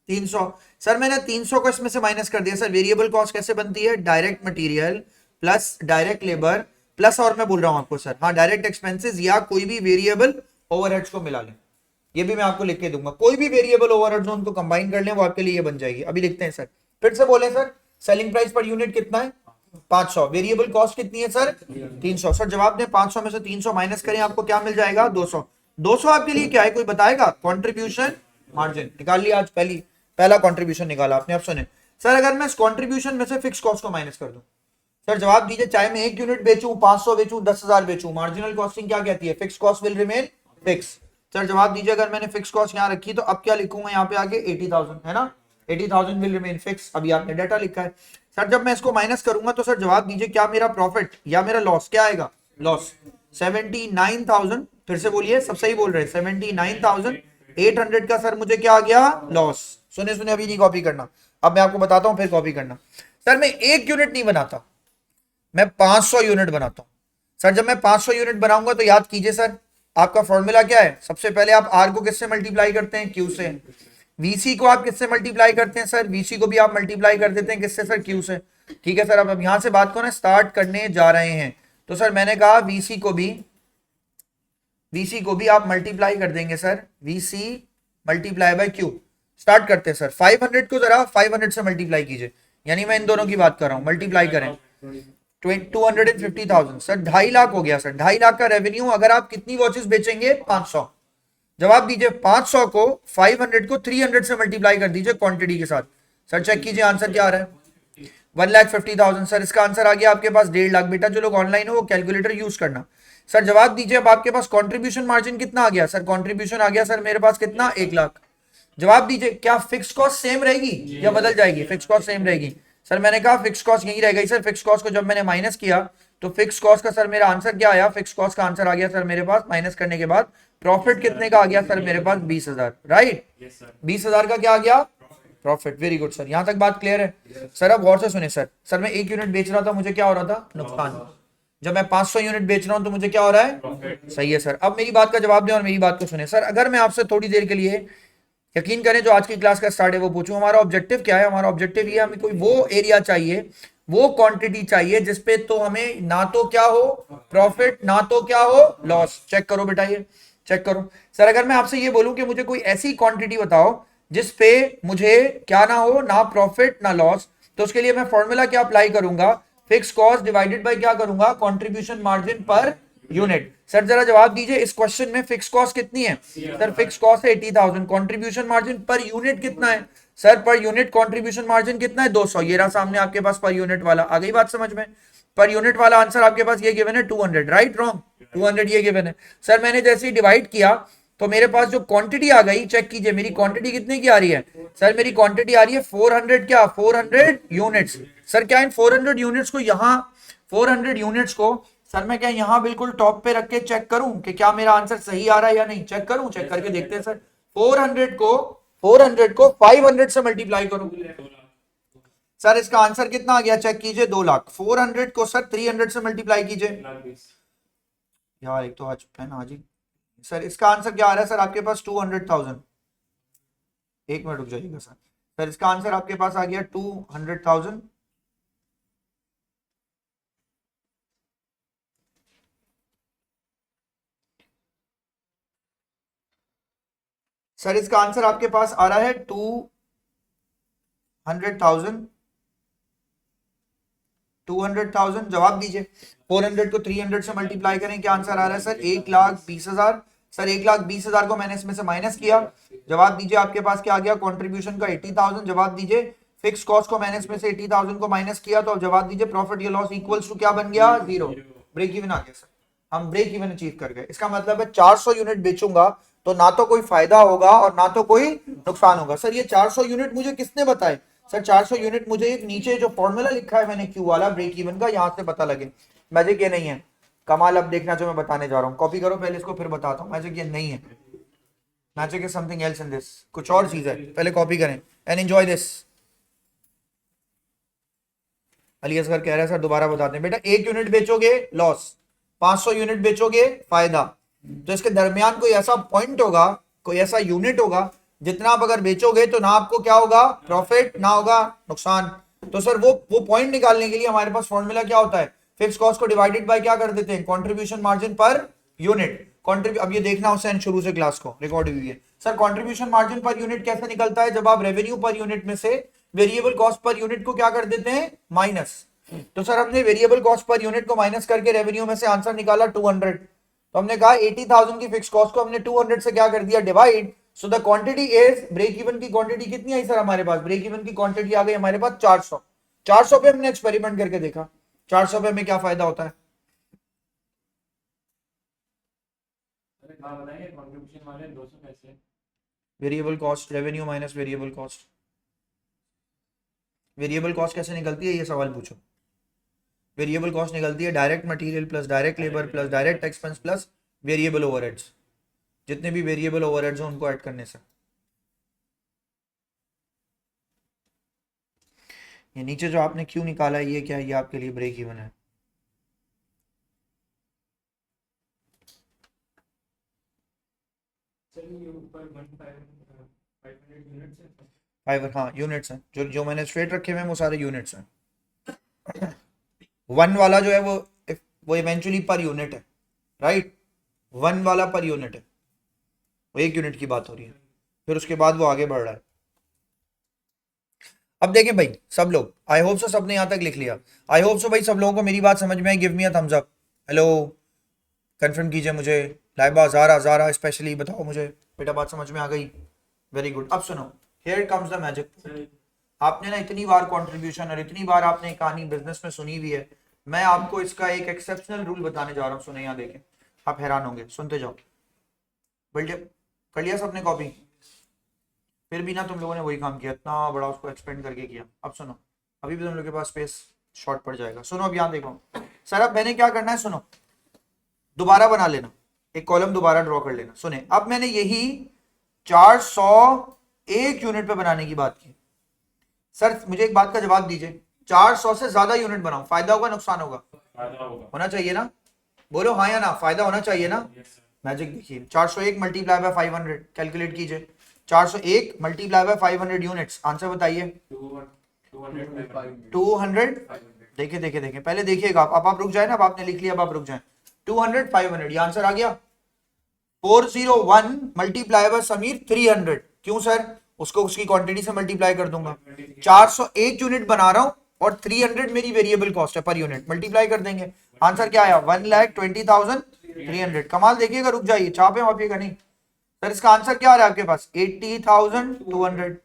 300। सर मैंने 300 को इसमें से माइनस कर दिया। सर वेरिएबल कॉस्ट कैसे बनती है? Direct material plus direct labour plus, और मैं बोल रहा हूं आपको सर, हाँ, डायरेक्ट एक्सपेंसेस या कोई भी वेरिएबल ओवरहेड्स को मिला लें। ये भी मैं आपको लिख के दूंगा, कोई भी वेरिएबल ओवरहेड्स उनको कंबाइन कर लें, वो आपके लिए ये बन जाएगी। अभी लिखते हैं सर, फिर से बोले sir, selling price per unit कितना है 500, वेरिएबल कॉस्ट कितनी है सर 300। सर जवाब दें 500 में से 300 माइनस करें, आपको क्या मिल जाएगा 200। 200 आपके लिए क्या है, कोई बताएगा? कंट्रीब्यूशन मार्जिन निकाल लिया, आज पहला कंट्रीब्यूशन निकाला आपने। अब सुने सर, अगर मैं इस कंट्रीब्यूशन में से फिक्स कॉस्ट को माइनस कर दूं, सर जवाब दीजिए, चाहे मैं 1 यूनिट बेचूं, 500 बेचूं, 10,000 बेचूं, मार्जिनल कॉस्टिंग क्या कहती है? Fix cost will remain fix. Sir जवाब दीजिए, अगर मैंने फिक्स कॉस्ट यहां रखी तो अब क्या लिखूंगा यहाँ पे आगे? 80,000 है ना, 80,000 विल रिमेन फिक्स। अभी आपने डाटा लिखा है। सर जब मैं इसको माइनस करूंगा तो सर जवाब दीजिए, क्या मेरा प्रॉफिट या मेरा लॉस क्या आएगा? लॉस 79,000, फिर से बोलिए, सब सही बोल रहे हैं, 79,800 का सर मुझे क्या आ गया? लॉस। सुने सुने, अभी नहीं कॉपी करना, अब मैं आपको बताता हूं फिर कॉपी करना। सर मैं 1 यूनिट नहीं बनाता, मैं 500 यूनिट बनाता हूं। सर जब मैं 500 यूनिट बनाऊंगा तो याद कीजिए सर, आपका फॉर्मूला क्या है? सबसे पहले आप आर को किससे मल्टीप्लाई करते हैं? क्यू से। वीसी को आप किससे मल्टीप्लाई करते हैं? सर वीसी को भी आप मल्टीप्लाई कर देते हैं किससे? सर क्यू से। ठीक है सर, अब यहां से बात को ना स्टार्ट करने जा रहे हैं, तो सर मैंने कहा वीसी को भी आप मल्टीप्लाई कर देंगे sir, VC multiply by Q. Start करते हैं सर, 500 को जरा 500 से मल्टीप्लाई कीजिए, यानी मैं इन दोनों की बात कर रहा हूं, मल्टीप्लाई करें 250,000। सर 2.5 लाख हो गया सर, 2.5 लाख का रेवेन्यू। अगर आप कितनी वॉचेस बेचेंगे? 500। जवाब दीजिए, 500 को 500 को 300 से मल्टीप्लाई कर दीजिए क्वांटिटी के साथ। सर चेक कीजिए आंसर क्या आ रहा है? 1,50,000। सर इसका आंसर आ गया आपके पास 1.5 लाख। बेटा जो लोग ऑनलाइन हो वो कैलकुलेटर यूज करना। सर जवाब दीजिए, अब आपके पास कॉन्ट्रीब्यूशन मार्जिन कितना आ गया? सर कॉन्ट्रीब्यूशन आ गया सर मेरे पास कितना? 1 लाख। जवाब दीजिए, क्या फिक्स कॉस्ट सेम रहेगी या बदल जाएगी? फिक्स कॉस्ट सेम रहेगी। सर मैंने कहा फिक्स कॉस्ट यही रहेगा। सर फिक्स कॉस्ट को जब मैंने माइनस किया तो फिक्स कॉस्ट का सर मेरा आंसर क्या आया? फिक्स कॉस्ट का आंसर आ गया सर मेरे पास, माइनस करने के बाद प्रॉफिट कितने का आ गया सर मेरे पास? 20,000। राइट, 20,000 का क्या आ गया? प्रॉफिट। वेरी गुड सर, यहां तक बात क्लियर है? सर अब गौर से सुने सर मैं 1 यूनिट बेच रहा था, मुझे क्या हो रहा था? नुकसान। जब मैं 500 यूनिट बेच रहा हूं तो मुझे क्या हो रहा है? सही है सर। अब मेरी बात का जवाब दें और मेरी बात को सुने सर। अगर मैं आपसे थोड़ी देर के लिए, यकीन करें जो आज की क्लास का स्टार्ट है वो पूछूं, हमारा ऑब्जेक्टिव क्या है? हमारा ऑब्जेक्टिव ये, हमें कोई वो एरिया चाहिए, वो क्वांटिटी चाहिए जिसपे तो हमें ना तो क्या हो प्रॉफिट, ना तो क्या हो लॉस। चेक करो बेटा, ये चेक करो। सर अगर मैं आपसे ये बोलूं कि मुझे कोई ऐसी क्वांटिटी बताओ जिसपे मुझे क्या ना हो, ना प्रॉफिट ना लॉस, तो उसके लिए मैं फॉर्मूला क्या अप्लाई करूंगा? फिक्स कॉस्ट डिवाइडेड बाय क्या करूंगा? Contribution margin per unit. Sir जरा जवाब दीजिए, इस क्वेश्चन में फिक्स कॉस्ट कितनी है? सर फिक्स कॉस्ट है 80,000, कंट्रीब्यूशन मार्जिन पर यूनिट कितना है? Sir per unit contribution margin कितना है? 200। ये रहा सामने आपके पास पर यूनिट वाला। आ गई बात समझ में? पर यूनिट वाला आंसर आपके पास ये गिवन है 200। Right wrong? 200 ये गिवन है। सर मैंने जैसे ही डिवाइड किया तो मेरे पास जो क्वांटिटी आ गई, चेक कीजिए मेरी क्वांटिटी कितने की आ रही है? सर मेरी क्वांटिटी आ रही है 400 क्या? 400 यूनिट्स। सर क्या इन 400 यूनिट्स को यहाँ 400 यूनिट्स को सर मैं क्या यहाँ बिल्कुल टॉप पे रख के चेक करूं कि क्या मेरा आंसर सही आ रहा है या नहीं? चेक करूं, चेक करके देखते हैं सर। 400 को 500 से मल्टीप्लाई करूं, सर इसका आंसर कितना आ गया? चेक कीजिए 2 लाख। 400 को सर 300 से मल्टीप्लाई कीजिए यार, एक तो आज पेन आज ही। सर इसका आंसर क्या आ रहा है? सर आपके पास 200,000। एक मिनट रुक जाइएगा सर। सर इसका आंसर आपके पास आ गया 200,000। सर इसका आंसर आपके पास आ रहा है 200,000। 200,000। जवाब दीजिए, 400 को 300 से मल्टीप्लाई करें, क्या आंसर आ रहा है सर? 1,20,000। सर 1,20,000 को मैंने इसमें से माइनस किया। जवाब दीजिए आपके पास क्या आ गया? कंट्रीब्यूशन का 80,000। जवाब दीजिए, फिक्स कॉस्ट को मैंने इसमें से 80,000 को माइनस किया, तो अब जवाब दीजिए प्रॉफिट या लॉस इक्वल्स टू क्या बन गया? 0। ब्रेक इवन आ गया सर, हम ब्रेक इवन अचीव कर गए। इसका मतलब है 400 यूनिट बेचूंगा तो ना तो कोई फायदा होगा और ना तो कोई नुकसान होगा। सर ये 400 यूनिट मुझे किसने बताए? सर 400 यूनिट मुझे एक नीचे जो फॉर्मूला लिखा है मैंने क्यू वाला ब्रेक इवन का, यहां से पता लगे। मैजिक ये नहीं है। कमाल अब देखना जो मैं बताने जा रहा हूं, कॉपी करो पहले इसको फिर बताता हूं। मैजिक ये नहीं है, magic is something else in this, कुछ और चीज है। पहले कॉपी करें and enjoy this. Ali Asgar कह रहा है सर दोबारा बताते हैं। बेटा 1 यूनिट बेचोगे लॉस, 500 यूनिट बेचोगे फायदा। तो इसके दरमियान कोई ऐसा पॉइंट होगा, कोई ऐसा यूनिट होगा जितना आप अगर बेचोगे तो ना आपको क्या होगा? प्रॉफिट, ना होगा नुकसान। तो सर वो पॉइंट निकालने के लिए हमारे पास फॉर्मूला क्या होता है? फिक्स कॉस्ट को डिवाइडेड बाय क्या कर देते हैं, कंट्रीब्यूशन मार्जिन पर यूनिट। अब ये देखना हुसैन शुरू से क्लास को रिकॉर्ड हुई है sir. Contribution margin per unit कैसे निकलता है, जब आप रेवेन्यू पर यूनिट में से वेरिएबल कॉस्ट पर यूनिट को क्या कर देते हैं, माइनस। तो सर हमने वेरिएबल कॉस्ट पर यूनिट को माइनस करके रेवेन्यू में से आंसर निकाला 200। तो हमने कहा 80,000 की फिक्स कॉस्ट को हमने 200 से क्या कर दिया, divide. So the quantity is, break even की क्वांटिटी कितनी आई सर हमारे पास, ब्रेक इवन की क्वांटिटी आ गई हमारे पास 400। 400 पे हमने एक्सपेरिमेंट करके देखा 400 पे हमें क्या फायदा होता है। Variable cost, revenue minus variable cost. Variable cost कैसे निकलती है, ये सवाल पूछो। वेरिएबल कॉस्ट निकलती है direct material plus direct labour plus direct expense plus variable overheads. जितने भी वेरिएबल ओवरहेड्स हैं उनको ऐड करने से। ये नीचे जो आपने क्यों निकाला है, ये क्या है, ये आपके लिए ब्रेक इवन है। फाइवर, हाँ यूनिट्स हैं, जो जो मैंने स्ट्रेट रखे हुए हैं वो सारे यूनिट्स हैं। वन वाला जो है वो इवेंचुअली पर यूनिट है, राइट। वन वाला पर यूनिट है, वो 1 यूनिट की बात हो रही है, फिर उसके बाद वो आगे बढ़ रहा है। अब देखें भाई सब लोग, आई होप सो सबने यहां तक लिख लिया। आई होप सो भाई सब लोगों को मेरी बात समझ में आई। Give me a thumbs up. Hello, confirm कीजिए मुझे। लाइबा, ज़ारा, ज़ारा स्पेशली बताओ मुझे बेटा बात समझ में आ गई। Very good. अब सुनो, हियर कम्स द मैजिक। आपने ना इतनी बार कंट्रीब्यूशन और इतनी बार आपने कहानी बिजनेस में सुनी हुई है, मैं आपको इसका एक एक्सेप्शनल रूल बताने जा रहा हूँ। सुने, यहाँ देखें, आप हैरान होंगे, सुनते जाओ। बोलिए, कर लिया सबने कॉपी? फिर भी ना तुम लोगों ने वही काम किया, इतना बड़ा उसको एक्सपेंड करके किया। अब सुनो, अभी भी तुम लोग के पास स्पेस शॉर्ट पड़ जाएगा। सुनो अब यहाँ देखो सर, अब मैंने क्या करना है, सुनो दोबारा बना लेना, एक कॉलम दोबारा ड्रॉ कर लेना। सुने, अब मैंने यही 401 यूनिट पे बनाने की बात की। सर मुझे एक बात का जवाब दीजिए, 400 से ज्यादा यूनिट बनाओ, फायदा होगा नुकसान होगा? होना चाहिए ना, बोलो हाँ या ना, फायदा होना चाहिए ना। मैजिक देखिए, 401 मल्टीप्लाई बाय 500, कैलकुलेट कीजिए। 401 मल्टीप्लाई बाय 500 यूनिट्स, आंसर बताइए। 200। देखिए देखिए देखिए, पहले देखिएगा आप रुक जाए ना, अब आपने लिख लिया, अब आप रुक जाए। 200 500, ये आंसर आ गया। 401 मल्टीप्लाई बाय समीर 300। क्यों सर? उसको उसकी क्वांटिटी से मल्टीप्लाई कर दूंगा। 401 यूनिट बना रहा हूं और 300 मेरी वेरिएबल कॉस्ट है पर यूनिट, मल्टीप्लाई कर देंगे। आंसर क्या आया? 1,20,300। कमाल देखिएगा, रुक जाइए, चापे वापिएगा नहीं। सर इसका आंसर क्या आ रहा है आपके पास? 80,200।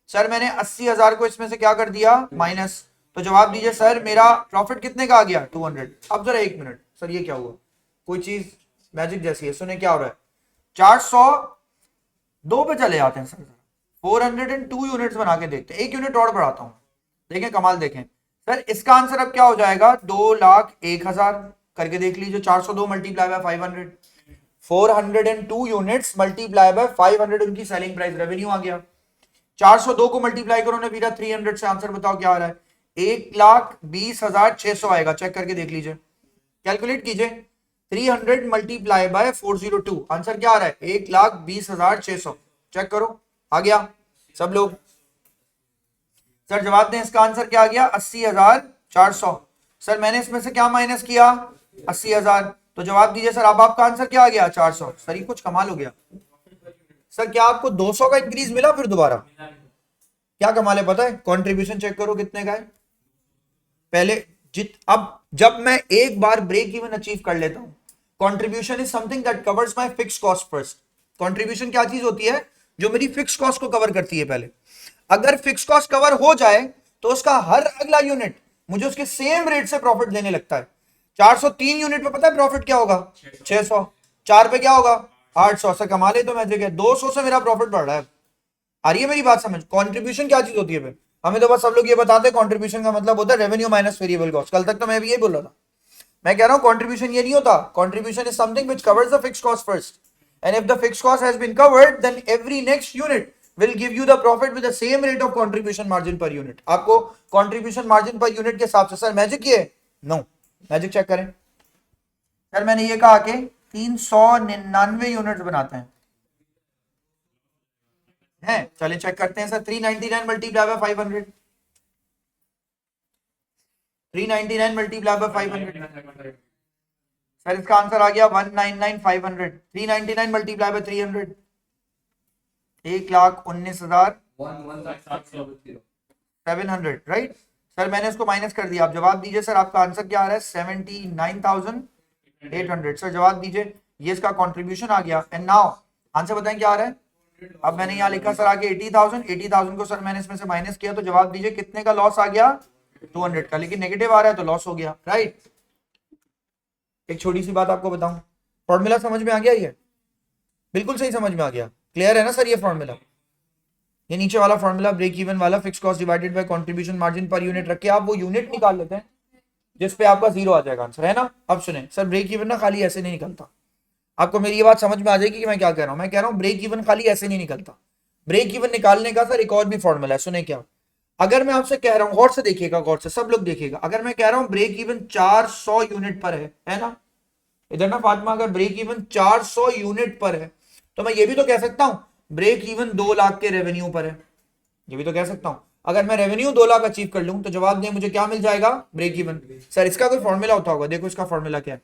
सर मैंने 80,000 को इसमें से क्या कर दिया, माइनस। तो जवाब दीजिए सर, मेरा प्रॉफिट कितने का आ गया? 200। अब जरा एक मिनट सर, ये क्या हुआ? कोई चीज मैजिक जैसी है। सुने क्या हो रहा है, 402 पे चले जाते हैं सर, 402 यूनिट्स बना के देखते हैं। एक यूनिट और बढ़ाता हूं, देखें कमाल देखें। सर इसका आंसर अब क्या हो जाएगा? 2,01,000 करके देख लीजिए। 402 multiply by 500, 402 units multiply bye 500 उनकी सेलिंग प्राइस, रेवेन्यू आ गया। 402 को मल्टीप्लाई करो ना फिर 300 से, आंसर बताओ क्या आ रहा है? 1,20,600 आएगा, चेक करके देख लीजिए, कैलकुलेट कीजिए। 300 मल्टीप्लाई बाय 402, आंसर क्या आ रहा है? 1,20,600। चेक करो, आ गया सब लोग? सर जवाब दें, इसका आंसर क्या आ गया? 80,400। सर मैंने इसमें से क्या माइनस किया? 80,000। तो जवाब दीजिए सर, अब आपका आंसर क्या आ गया? 400। सर ये कुछ कमाल हो गया। सर क्या आपको 200 का इंक्रीज मिला फिर दोबारा? क्या कमाल है पता है? कंट्रीब्यूशन चेक करो कितने का है पहले। अब जब मैं एक बार ब्रेक इवन अचीव कर लेता हूं, contribution is something that covers my fix cost first. Contribution क्या चीज होती है? जो मेरी फिक्स कॉस्ट को कवर करती है पहले। अगर फिक्स कॉस्ट कवर हो जाए तो उसका हर अगला यूनिट मुझे उसके सेम रेट से प्रॉफिट देने लगता है। 403 यूनिट पे पता है प्रॉफिट क्या होगा? 600। 4 पे क्या होगा? 800 से। कमा ले तो मैजिक है, 200 से मेरा प्रॉफिट बढ़ रहा है। आ रही है मेरी बात समझ? कंट्रीब्यूशन क्या चीज होती है? हमें तो बस सब लोग ये बताते हैं कंट्रीब्यूशन का मतलब होता है रेवेन्यू माइनस वेरिएबल कॉस्ट। कल तक तो मैं भी यही बोल रहा था। मैं कह रहा हूं कंट्रीब्यूशन ये नहीं होता। Contribution is something which covers the fixed cost first, and if the fixed cost has been covered then every next unit will give you the profit with the same rate of contribution margin per unit। आपको contribution margin per unit के हिसाब से। Sir magic ये? No, magic check करें। Sir मैंने ये कहा कि 399 यूनिट्स बनाते हैं, चलिए चेक करते हैं sir. 399 multiply by 500, 399 multiply by 500। Sir इसका आंसर आ गया 199,500। 399 मल्टीप्लाई बाय 300, 1,19,700, राइट। सर मैंने इसको माइनस कर दिया, आप जवाब दीजिए सर, आपका आंसर क्या आ रहा है? 79,800। सर जवाब दीजिए, ये इसका कॉन्ट्रीब्यूशन आ गया। एंड नाउ आंसर बताएं क्या आ रहा है। अब मैंने यहाँ लिखा सर आगे 80,000 को सर मैंने इसमें से माइनस किया, तो जवाब दीजिए कितने का लॉस आ गया? 200 का, लेकिन नेगेटिव आ रहा है तो लॉस हो गया, राइट। एक छोटी सी बात आपको बताऊं, फॉर्मूला समझ में आ गया? ये बिल्कुल सही समझ में आ गया, क्लियर है ना सर? ये फॉर्मूला, ये नीचे वाला फॉर्मूला ब्रेक इवन वाला, fix cost divided by contribution margin per unit रख के आप वो यूनिट निकाल लेते हैं जिस पे आपका जीरो आ जाएगा आंसर, है ना। अब सुने सर, ब्रेक इवन ना खाली ऐसे नहीं निकलता। आपको मेरी ये बात समझ में आ जाएगी कि मैं क्या कह रहा हूं। मैं कह रहा हूं ब्रेक इवन खाली ऐसे नहीं निकलता। ब्रेक इवन निकालने का सर एक और भी फॉर्मूला है, सुने क्या। अगर मैं आपसे कह रहा हूं, गौर से देखिएगा, गौर से सब लोग देखिएगा, अगर मैं कह रहा हूं ब्रेक इवन 400 यूनिट पर है ना, इधर ना फातिमा, अगर ब्रेक इवन 400 यूनिट पर है तो मैं ये भी तो कह सकता हूं ब्रेक इवन 2 लाख के रेवेन्यू पर है, ये भी तो कह सकता हूं। अगर मैं रेवेन्यू 2 लाख अचीव कर लूं तो जवाब दें मुझे क्या मिल जाएगा? Break even. सर इसका कोई फॉर्मूला होता होगा, देखो इसका फॉर्मूला क्या है।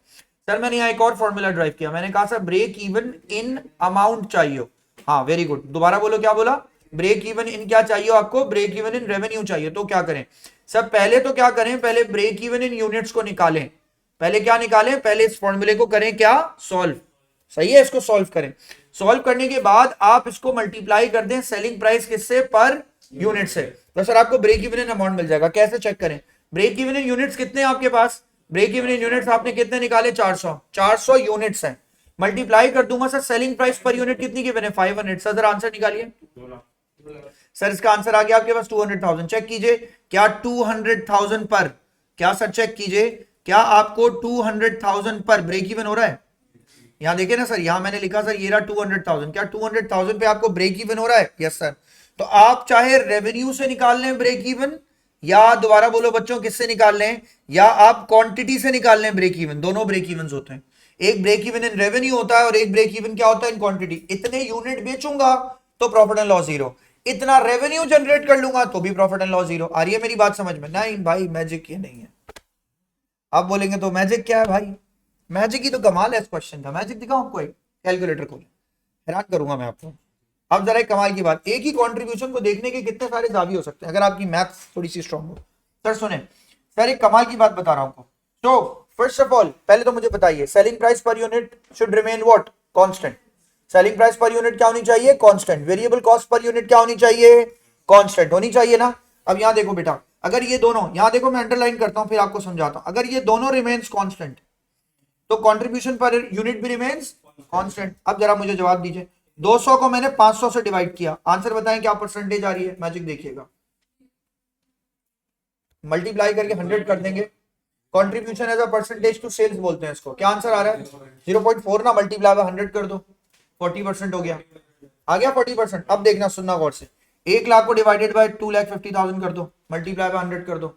सर मैंने यहाँ एक और फॉर्मूला ड्राइव किया, मैंने कहा sir break even in amount चाहिए। हाँ वेरी गुड, दोबारा बोलो, क्या बोला? ब्रेक इवन इन क्या चाहिए आपको? ब्रेक इवन इन रेवेन्यू चाहिए। तो क्या करें सब, पहले तो क्या करें, पहले ब्रेक इवन इन यूनिट्स को निकालें। पहले क्या निकालें? पहले इस फॉर्मूले को करें क्या? सॉल्व। सही है, इसको सॉल्व करें। सॉल्व करने के बाद आप इसको मल्टीप्लाई कर दें सेलिंग प्राइस किससे? पर यूनिट से। तो सर आपको ब्रेक इवन इन अमाउंट मिल जाएगा। कैसे चेक करें? ब्रेक इवन इन यूनिट्स कितने हैं आपके पास? ब्रेक इवन इन यूनिट्स आपने कितने निकाले? 400 यूनिट्स हैं। मल्टीप्लाई कर दूंगा sir, selling price per unit कितनी गिवन है? 500। सर आंसर निकालिए। सर इसका आंसर आ गया आपके पास 200,000। चेक कीजिए क्या 200,000 पर, क्या सर चेक कीजिए क्या आपको 200,000 पर ब्रेक इवन हो रहा है? यहां देखिए ना सर, यहां मैंने लिखा सर ये रहा 200,000, क्या 200,000 पे आपको ब्रेक इवन हो रहा है? Yes sir. तो आप चाहे रेवेन्यू से निकाल लें ब्रेक इवन, या दोबारा बोलो बच्चों किससे निकाल लें, या आप क्वांटिटी से निकाल लें ब्रेक इवन। दोनों ब्रेक इवन होते हैं, एक ब्रेक इवन इन रेवेन्यू होता है और एक ब्रेक इवन क्या होता है? In quantity. इतने यूनिट बेचूंगा तो प्रॉफिट एंड लॉस जीरो, इतना रेवेन्यू जनरेट कर लूंगा तो भी प्रॉफिट एंड लॉस जीरो। आ रही है मेरी बात समझ में? नहीं भाई मैजिक ये नहीं है। आप बोलेंगे तो मैजिक क्या है भाई? मैजिक ही तो कमाल है इस क्वेश्चन का। मैजिक दिखाऊं आपको? एक कैलकुलेटर खोले, हैरान करूंगा मैं आपको। अब जरा एक कमाल की बात, एक ही कंट्रीब्यूशन को देखने के कितने सारे जावी हो सकते हैं अगर आपकी मैथ्स थोड़ी सी स्ट्रांग हो। सर सुने सर, एक कमाल की बात बता रहा हूं आपको। तो फर्स्ट ऑफ ऑल पहले तो मुझे बताइए selling price per unit should remain what? Constant. Selling price per unit क्या होनी चाहिए? Constant. Variable cost per unit क्या होनी चाहिए? कांस्टेंट होनी चाहिए ना। अब यहां देखो बेटा, अगर ये दोनों, यहां देखो मैं अंडरलाइन करता हूं फिर आपको समझाता हूं, अगर ये दोनों रिमेन्स कांस्टेंट तो कंट्रीब्यूशन पर यूनिट भी रिमेन्स कांस्टेंट। अब जरा मुझे जवाब दीजिए, 200 को मैंने 500 से डिवाइड किया, आंसर बताएं क्या परसेंटेज आ रही है? मैजिक देखिएगा, मल्टीप्लाई करके 100 कर देंगे। Contribution as a percentage to sales बोलते हैं इसको। क्या आंसर आ रहा है? 0.4 ना, मल्टीप्लाई बाय 100 कर दो, 40% हो गया। आ गया 40%। अब देखना, सुनना गौर से, 1 लाख को डिवाइडेड बाय 2,50,000 कर दो, मल्टीप्लाई बाय 100 कर दो।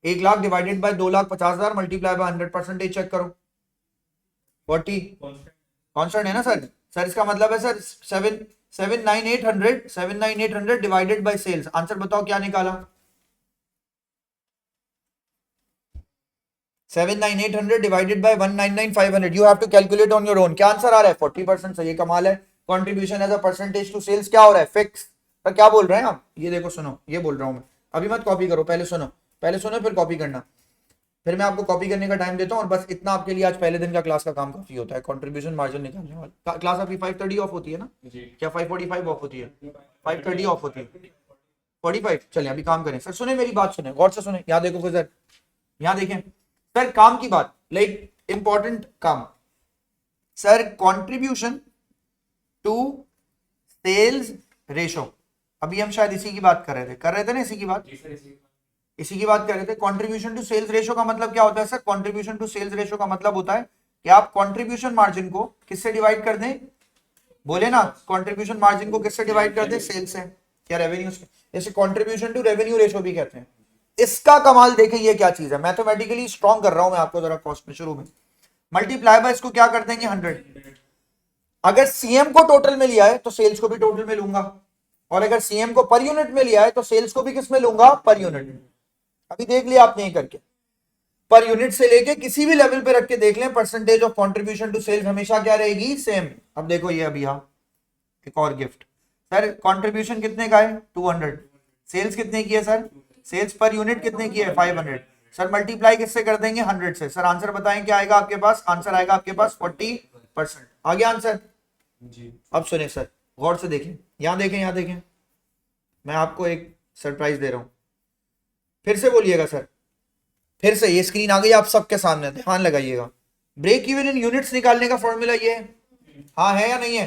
1 lakh divided by 2,50,000 multiply by 100, percentage check करो, 40 कांस्टेंट है ना सर। सर इसका मतलब है sir 7,9,800 divided by sales. Answer बताओ क्या निकाला? 7,9,800 divided by 1,99,500। You have to calculate on your own. क्या आंसर आ रहा है? 40%। सही, कमाल है। Contribution as a percentage to sales क्या हो रहा है? फिक्स। पर क्या बोल रहे हैं आप? ये देखो सुनो, ये बोल रहा हूं मैं, अभी मत कॉपी करो, पहले सुनो, पहले सुनो फिर कॉपी करना, फिर मैं आपको कॉपी करने का टाइम देता हूं। और बस इतना आपके लिए आज पहले दिन का क्लास का काम काफी होता है, कंट्रीब्यूशन मार्जिन निकालने वाला। क्लास आपकी 5:30 ऑफ होती है ना? क्या 5:45 ऑफ होती है? 5:30 ऑफ होती है, 45। चलिए अभी काम करें। सर सुने मेरी बात, सुने गौर से सुने, यहाँ देखो सर, यहाँ देखें सर, काम की बात, लाइक इंपॉर्टेंट काम। Sir contribution to sales ratio, अभी हम शायद इसी की बात कर रहे थे ना, इसी की बात कर रहे थे। कंट्रीब्यूशन टू सेल्स रेशो का मतलब क्या होता है sir? Contribution to sales ratio का मतलब होता है कि आप कंट्रीब्यूशन मार्जिन को किससे डिवाइड कर दें? बोले ना, कंट्रीब्यूशन मार्जिन को किससे डिवाइड कर दें? सेल्स से, क्या रेवेन्यू से। जैसे कंट्रीब्यूशन टू रेवेन्यू रेशो भी कहते हैं। इसका कमाल देखें ये क्या चीज है, मैथमेटिकली स्ट्रॉन्ग कर रहा हूं मैं आपको जरा कॉस्ट में शुरू में। मल्टीप्लाई बाय इसको क्या कर देंगे? 100। अगर सीएम को टोटल में लिया है तो सेल्स को भी टोटल में लूंगा, और अगर सीएम को पर यूनिट में लिया है तो सेल्स को भी किस में लूंगा? Per unit. अभी देख लिया आपने ये करके, पर यूनिट से लेके किसी भी लेवल पे रख के देख लें, percentage of contribution to sales हमेशा क्या रहेगी, सेम। अब देखो ये अभी यहाँ एक और गिफ्ट, सर कंट्रीब्यूशन कितने का है 200, सेल्स कितने की है सर, सेल्स पर यूनिट कितने की है 500, सर मल्टीप्लाई किससे कर देंगे 100 से, सर आंसर बताएं क्या आएगा आपके पास, आंसर आएगा आपके पास 40%। आ गया आंसर जी। अब सुने सर, गौर से देखें, यहां देखें, यहां देखें, मैं आपको एक सरप्राइज दे रहा हूं, फिर से बोलिएगा सर, फिर से, ये स्क्रीन आ गई आप सबके सामने, ध्यान लगाइएगा। ब्रेक इवन इन यूनिट्स निकालने का फॉर्मूला ये है, हाँ है या नहीं है,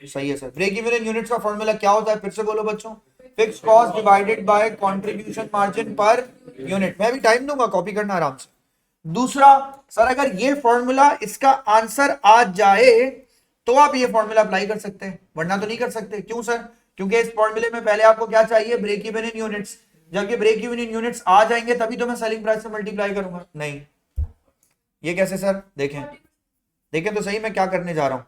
सही है sir. Break even in units का फॉर्मूला क्या होता है, फिर से बोलो बच्चों, fix cost divided by contribution margin per unit. मैं भी टाइम दूंगा, कॉपी करना आराम से। दूसरा, सर अगर ये फॉर्मूला इसका आंसर आ जाए तो आप ये फॉर्मूला अप्लाई कर सकते हैं, वरना तो नहीं कर सकते। क्यों सर, क्योंकि इस फॉर्मूले में पहले आपको क्या चाहिए, ब्रेक इवन इन यूनिट्स। जब ये ब्रेक इवन इन यूनिट्स आ जाएंगे तभी तो मैं सेलिंग प्राइस से मल्टीप्लाई करूंगा। नहीं, ये कैसे सर, देखें, देखें तो सही मैं क्या करने जा रहा हूं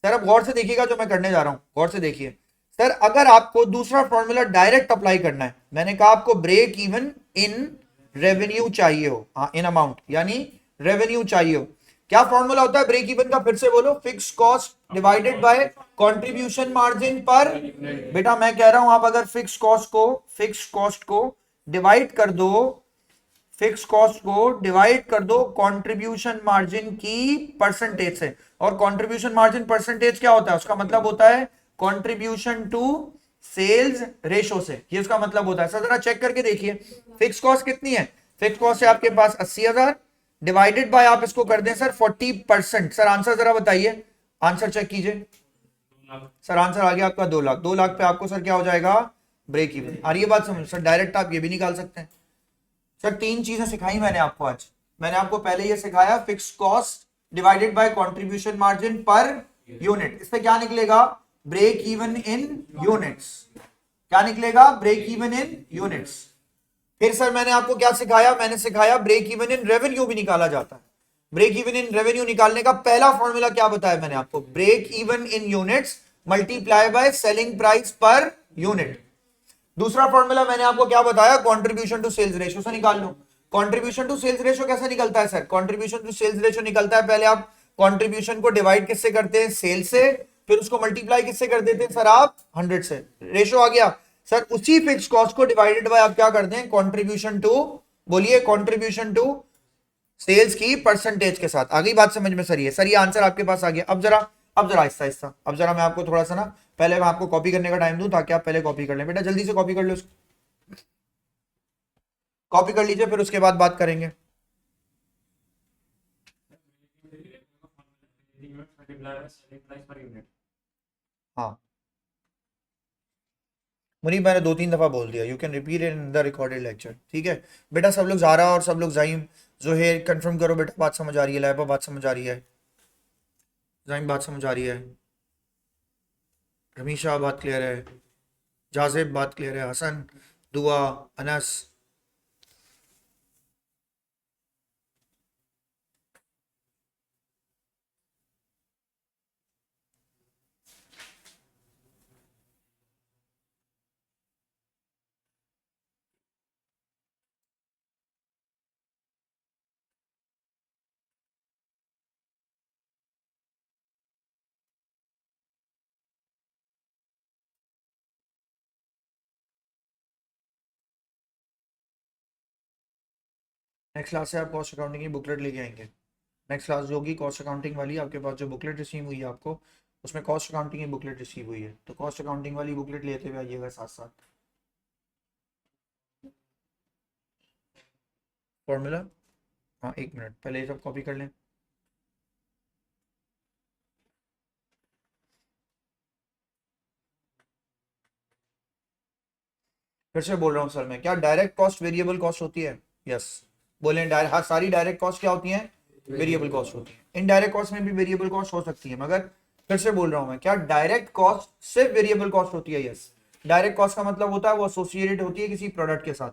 सर, अब गौर से देखिएगा जो मैं करने जा रहा हूं, गौर से देखिए सर। अगर आपको दूसरा फॉर्मूला डायरेक्ट अप्लाई करना है, मैंने कहा आपको ब्रेक इवन इन रेवेन्यू चाहिए हो, हाँ इन अमाउंट यानी रेवेन्यू चाहिए हो, क्या फॉर्मूला होता है ब्रेक इवन का, फिर से बोलो, fix cost divided by contribution margin पर। बेटा मैं कह रहा हूं आप अगर फिक्स कॉस्ट को डिवाइड कर दो, फिक्स कॉस्ट को डिवाइड कर दो कंट्रीब्यूशन मार्जिन की परसेंटेज से, और कंट्रीब्यूशन मार्जिन परसेंटेज क्या होता है, उसका मतलब होता है कंट्रीब्यूशन टू सेल्स रेशो से, ये उसका मतलब होता है। सर जरा चेक करके देखिए फिक्स कॉस्ट कितनी है, फिक्स कॉस्ट है आपके पास 80,000, डिवाइडेड बाय आप इसको कर दें सर 40%। सर आंसर जरा बताइए, आंसर चेक कीजिए सर, आंसर आ गया आपका 2 लाख। 2 लाख पे आपको सर क्या हो जाएगा, ब्रेक इवन। और ये बात समझ सर, डायरेक्ट आप ये भी निकाल सकते हैं सर। 3 चीजें सिखाई मैंने आपको आज, मैंने आपको पहले ये सिखाया fix cost divided by contribution margin per unit, इससे क्या निकलेगा, ब्रेक इवन इन यूनिट्स। क्या निकलेगा, ब्रेक इवन इन यूनिट्स। फिर सर मैंने आपको क्या सिखाया, मैंने सिखाया ब्रेक इवन इन रेवेन्यू भी निकाला जाता है। ब्रेक इवन इन रेवेन्यू निकालने का पहला फॉर्मूला क्या बताया मैंने आपको, break even in units multiply by selling price per unit. दूसरा फॉर्मूला मैंने आपको क्या बताया, कंट्रीब्यूशन टू सेल्स रेशियो से निकाल लो। कंट्रीब्यूशन टू सेल्स रेशियो कैसे निकलता है sir, contribution to sales ratio निकलता है, पहले आप कंट्रीब्यूशन को डिवाइड किससे करते हैं, सेल से, फिर उसको मल्टीप्लाई किससे कर देते हैं सर आप 100 से, रेशियो आ गया सर। उसी फिक्स कॉस्ट को डिवाइडेड बाय आप क्या करते हैं, कंट्रीब्यूशन टू, बोलिए कंट्रीब्यूशन टू सेल्स की परसेंटेज के साथ। आ गई बात समझ में सर, ये सर ये आंसर आपके पास आ गया। अब जरा आहिस्ता आहिस्ता, अब जरा मैं आपको थोड़ा सा ना, पहले मैं आपको कॉपी करने का टाइम दूं ताकि आप पहले कॉपी कर लें। बेटा जल्दी से कॉपी कर लो, कॉपी कर लीजिए, फिर उसके बाद बात करेंगे। हाँ मुनीब मैंने 2-3 दफा बोल दिया, you can repeat in the recorded lecture, ठीक है बेटा। सब लोग जारा और सब लोग जाइम जोहेर कंफर्म करो बेटा, बात समझ आ रही है, लैबा बात समझ आ रही है, जाइम बात समझ आ रही है, रमीशा बात क्लियर है, जाजेब बात क्लियर है, हसन, दुआ, अनस, नेक्स्ट क्लास से आप कॉस्ट अकाउंटिंग की बुकलेट लेके आएंगे। नेक्स्ट क्लास जो होगी कॉस्ट अकाउंटिंग वाली, आपके पास जो बुकलेट रिसीव हुई है आपको, उसमें कॉस्ट अकाउंटिंग की बुकलेट रिसीव हुई है, तो कॉस्ट अकाउंटिंग वाली बुकलेट लेते हुए आइएगा साथ साथ। फॉर्मूला, हाँ 1 मिनट पहले ये सब कॉपी कर लें। फिर से बोल रहा हूँ सर मैं, क्या डायरेक्ट कॉस्ट वेरिएबल कॉस्ट होती है, यस बोलें, हाँ सारी डायरेक्ट कॉस्ट क्या होती है, वेरिएबल कॉस्ट होती है। इनडायरेक्ट कॉस्ट में भी वेरिएबल कॉस्ट हो सकती है, मगर फिर से बोल रहा हूं मैं, क्या डायरेक्ट कॉस्ट सिर्फ वेरिएबल कॉस्ट होती है, यस। डायरेक्ट कॉस्ट का मतलब होता है वो एसोसिएटेड होती है किसी प्रोडक्ट के साथ।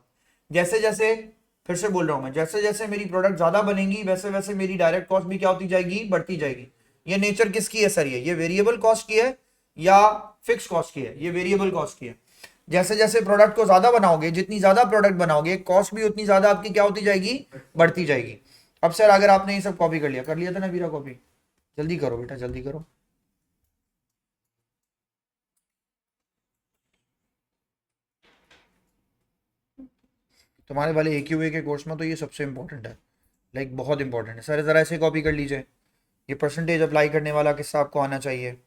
जैसे जैसे, फिर से बोल रहा हूं मैं, जैसे जैसे मेरी प्रोडक्ट ज्यादा बनेगी वैसे वैसे मेरी डायरेक्ट कॉस्ट भी क्या होती जाएगी, बढ़ती जाएगी। ये नेचर किसकी है सर, ये वेरिएबल कॉस्ट की है या फिक्स कॉस्ट की है, ये वेरिएबल कॉस्ट की है। जैसे जैसे प्रोडक्ट को ज्यादा बनाओगे, जितनी ज्यादा प्रोडक्ट बनाओगे, कॉस्ट भी उतनी ज्यादा आपकी क्या होती जाएगी, बढ़ती जाएगी। अब सर अगर आपने ये सब कॉपी कर लिया था ना वीरा कॉपी, जल्दी करो बेटा जल्दी करो। तुम्हारे वाले AQA के कोर्स में तो ये सबसे इंपॉर्टेंट है, लाइक बहुत इंपॉर्टेंट है सर। जरा ऐसे कॉपी कर लीजिए, ये परसेंटेज अप्लाई करने वाला किस्सा आपको आना चाहिए।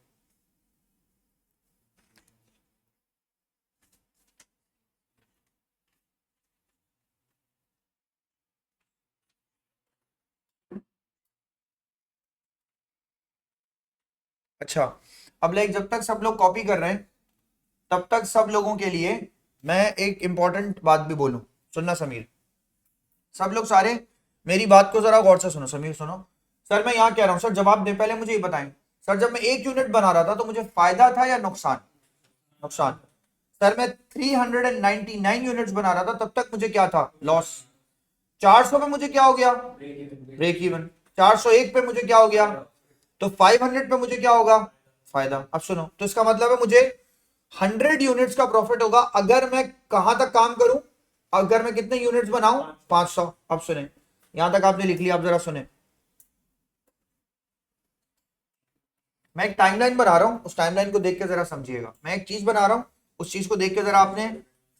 अच्छा, अब लाइक जब तक सब लोग कॉपी कर रहे हैं तब तक सब लोगों के लिए मैं एक इंपॉर्टेंट बात भी बोलूं, सुनना समीर, सब लोग सारे मेरी बात को जरा गौर से सुनो। समीर सुनो, सर मैं यहाँ कह रहा हूँ, सर जवाब दे, पहले मुझे ये बताएं, सर जब मैं 1 यूनिट बना रहा था तो मुझे फायदा था या नुकसान? नुकसान। सर मैं 399 यूनिट्स बना रहा था तब तक मुझे क्या था, लॉस। 400 पे मुझे क्या हो गया, ब्रेक इवन। 401 पे मुझे क्या हो गया, तो 500 पे मुझे क्या होगा, फायदा। अब सुनो, तो इसका मतलब है मुझे 100 यूनिट्स का प्रॉफिट होगा अगर मैं कहां तक काम करूं, अगर मैं कितने यूनिट्स बनाऊं, 500। अब सुने, यहां तक आपने लिख लिया, अब जरा सुने, मैं एक टाइमलाइन बना रहा हूं, उस टाइमलाइन को देख के जरा समझिएगा। मैं एक चीज बना रहा हूं, उस चीज को देख के जरा आपने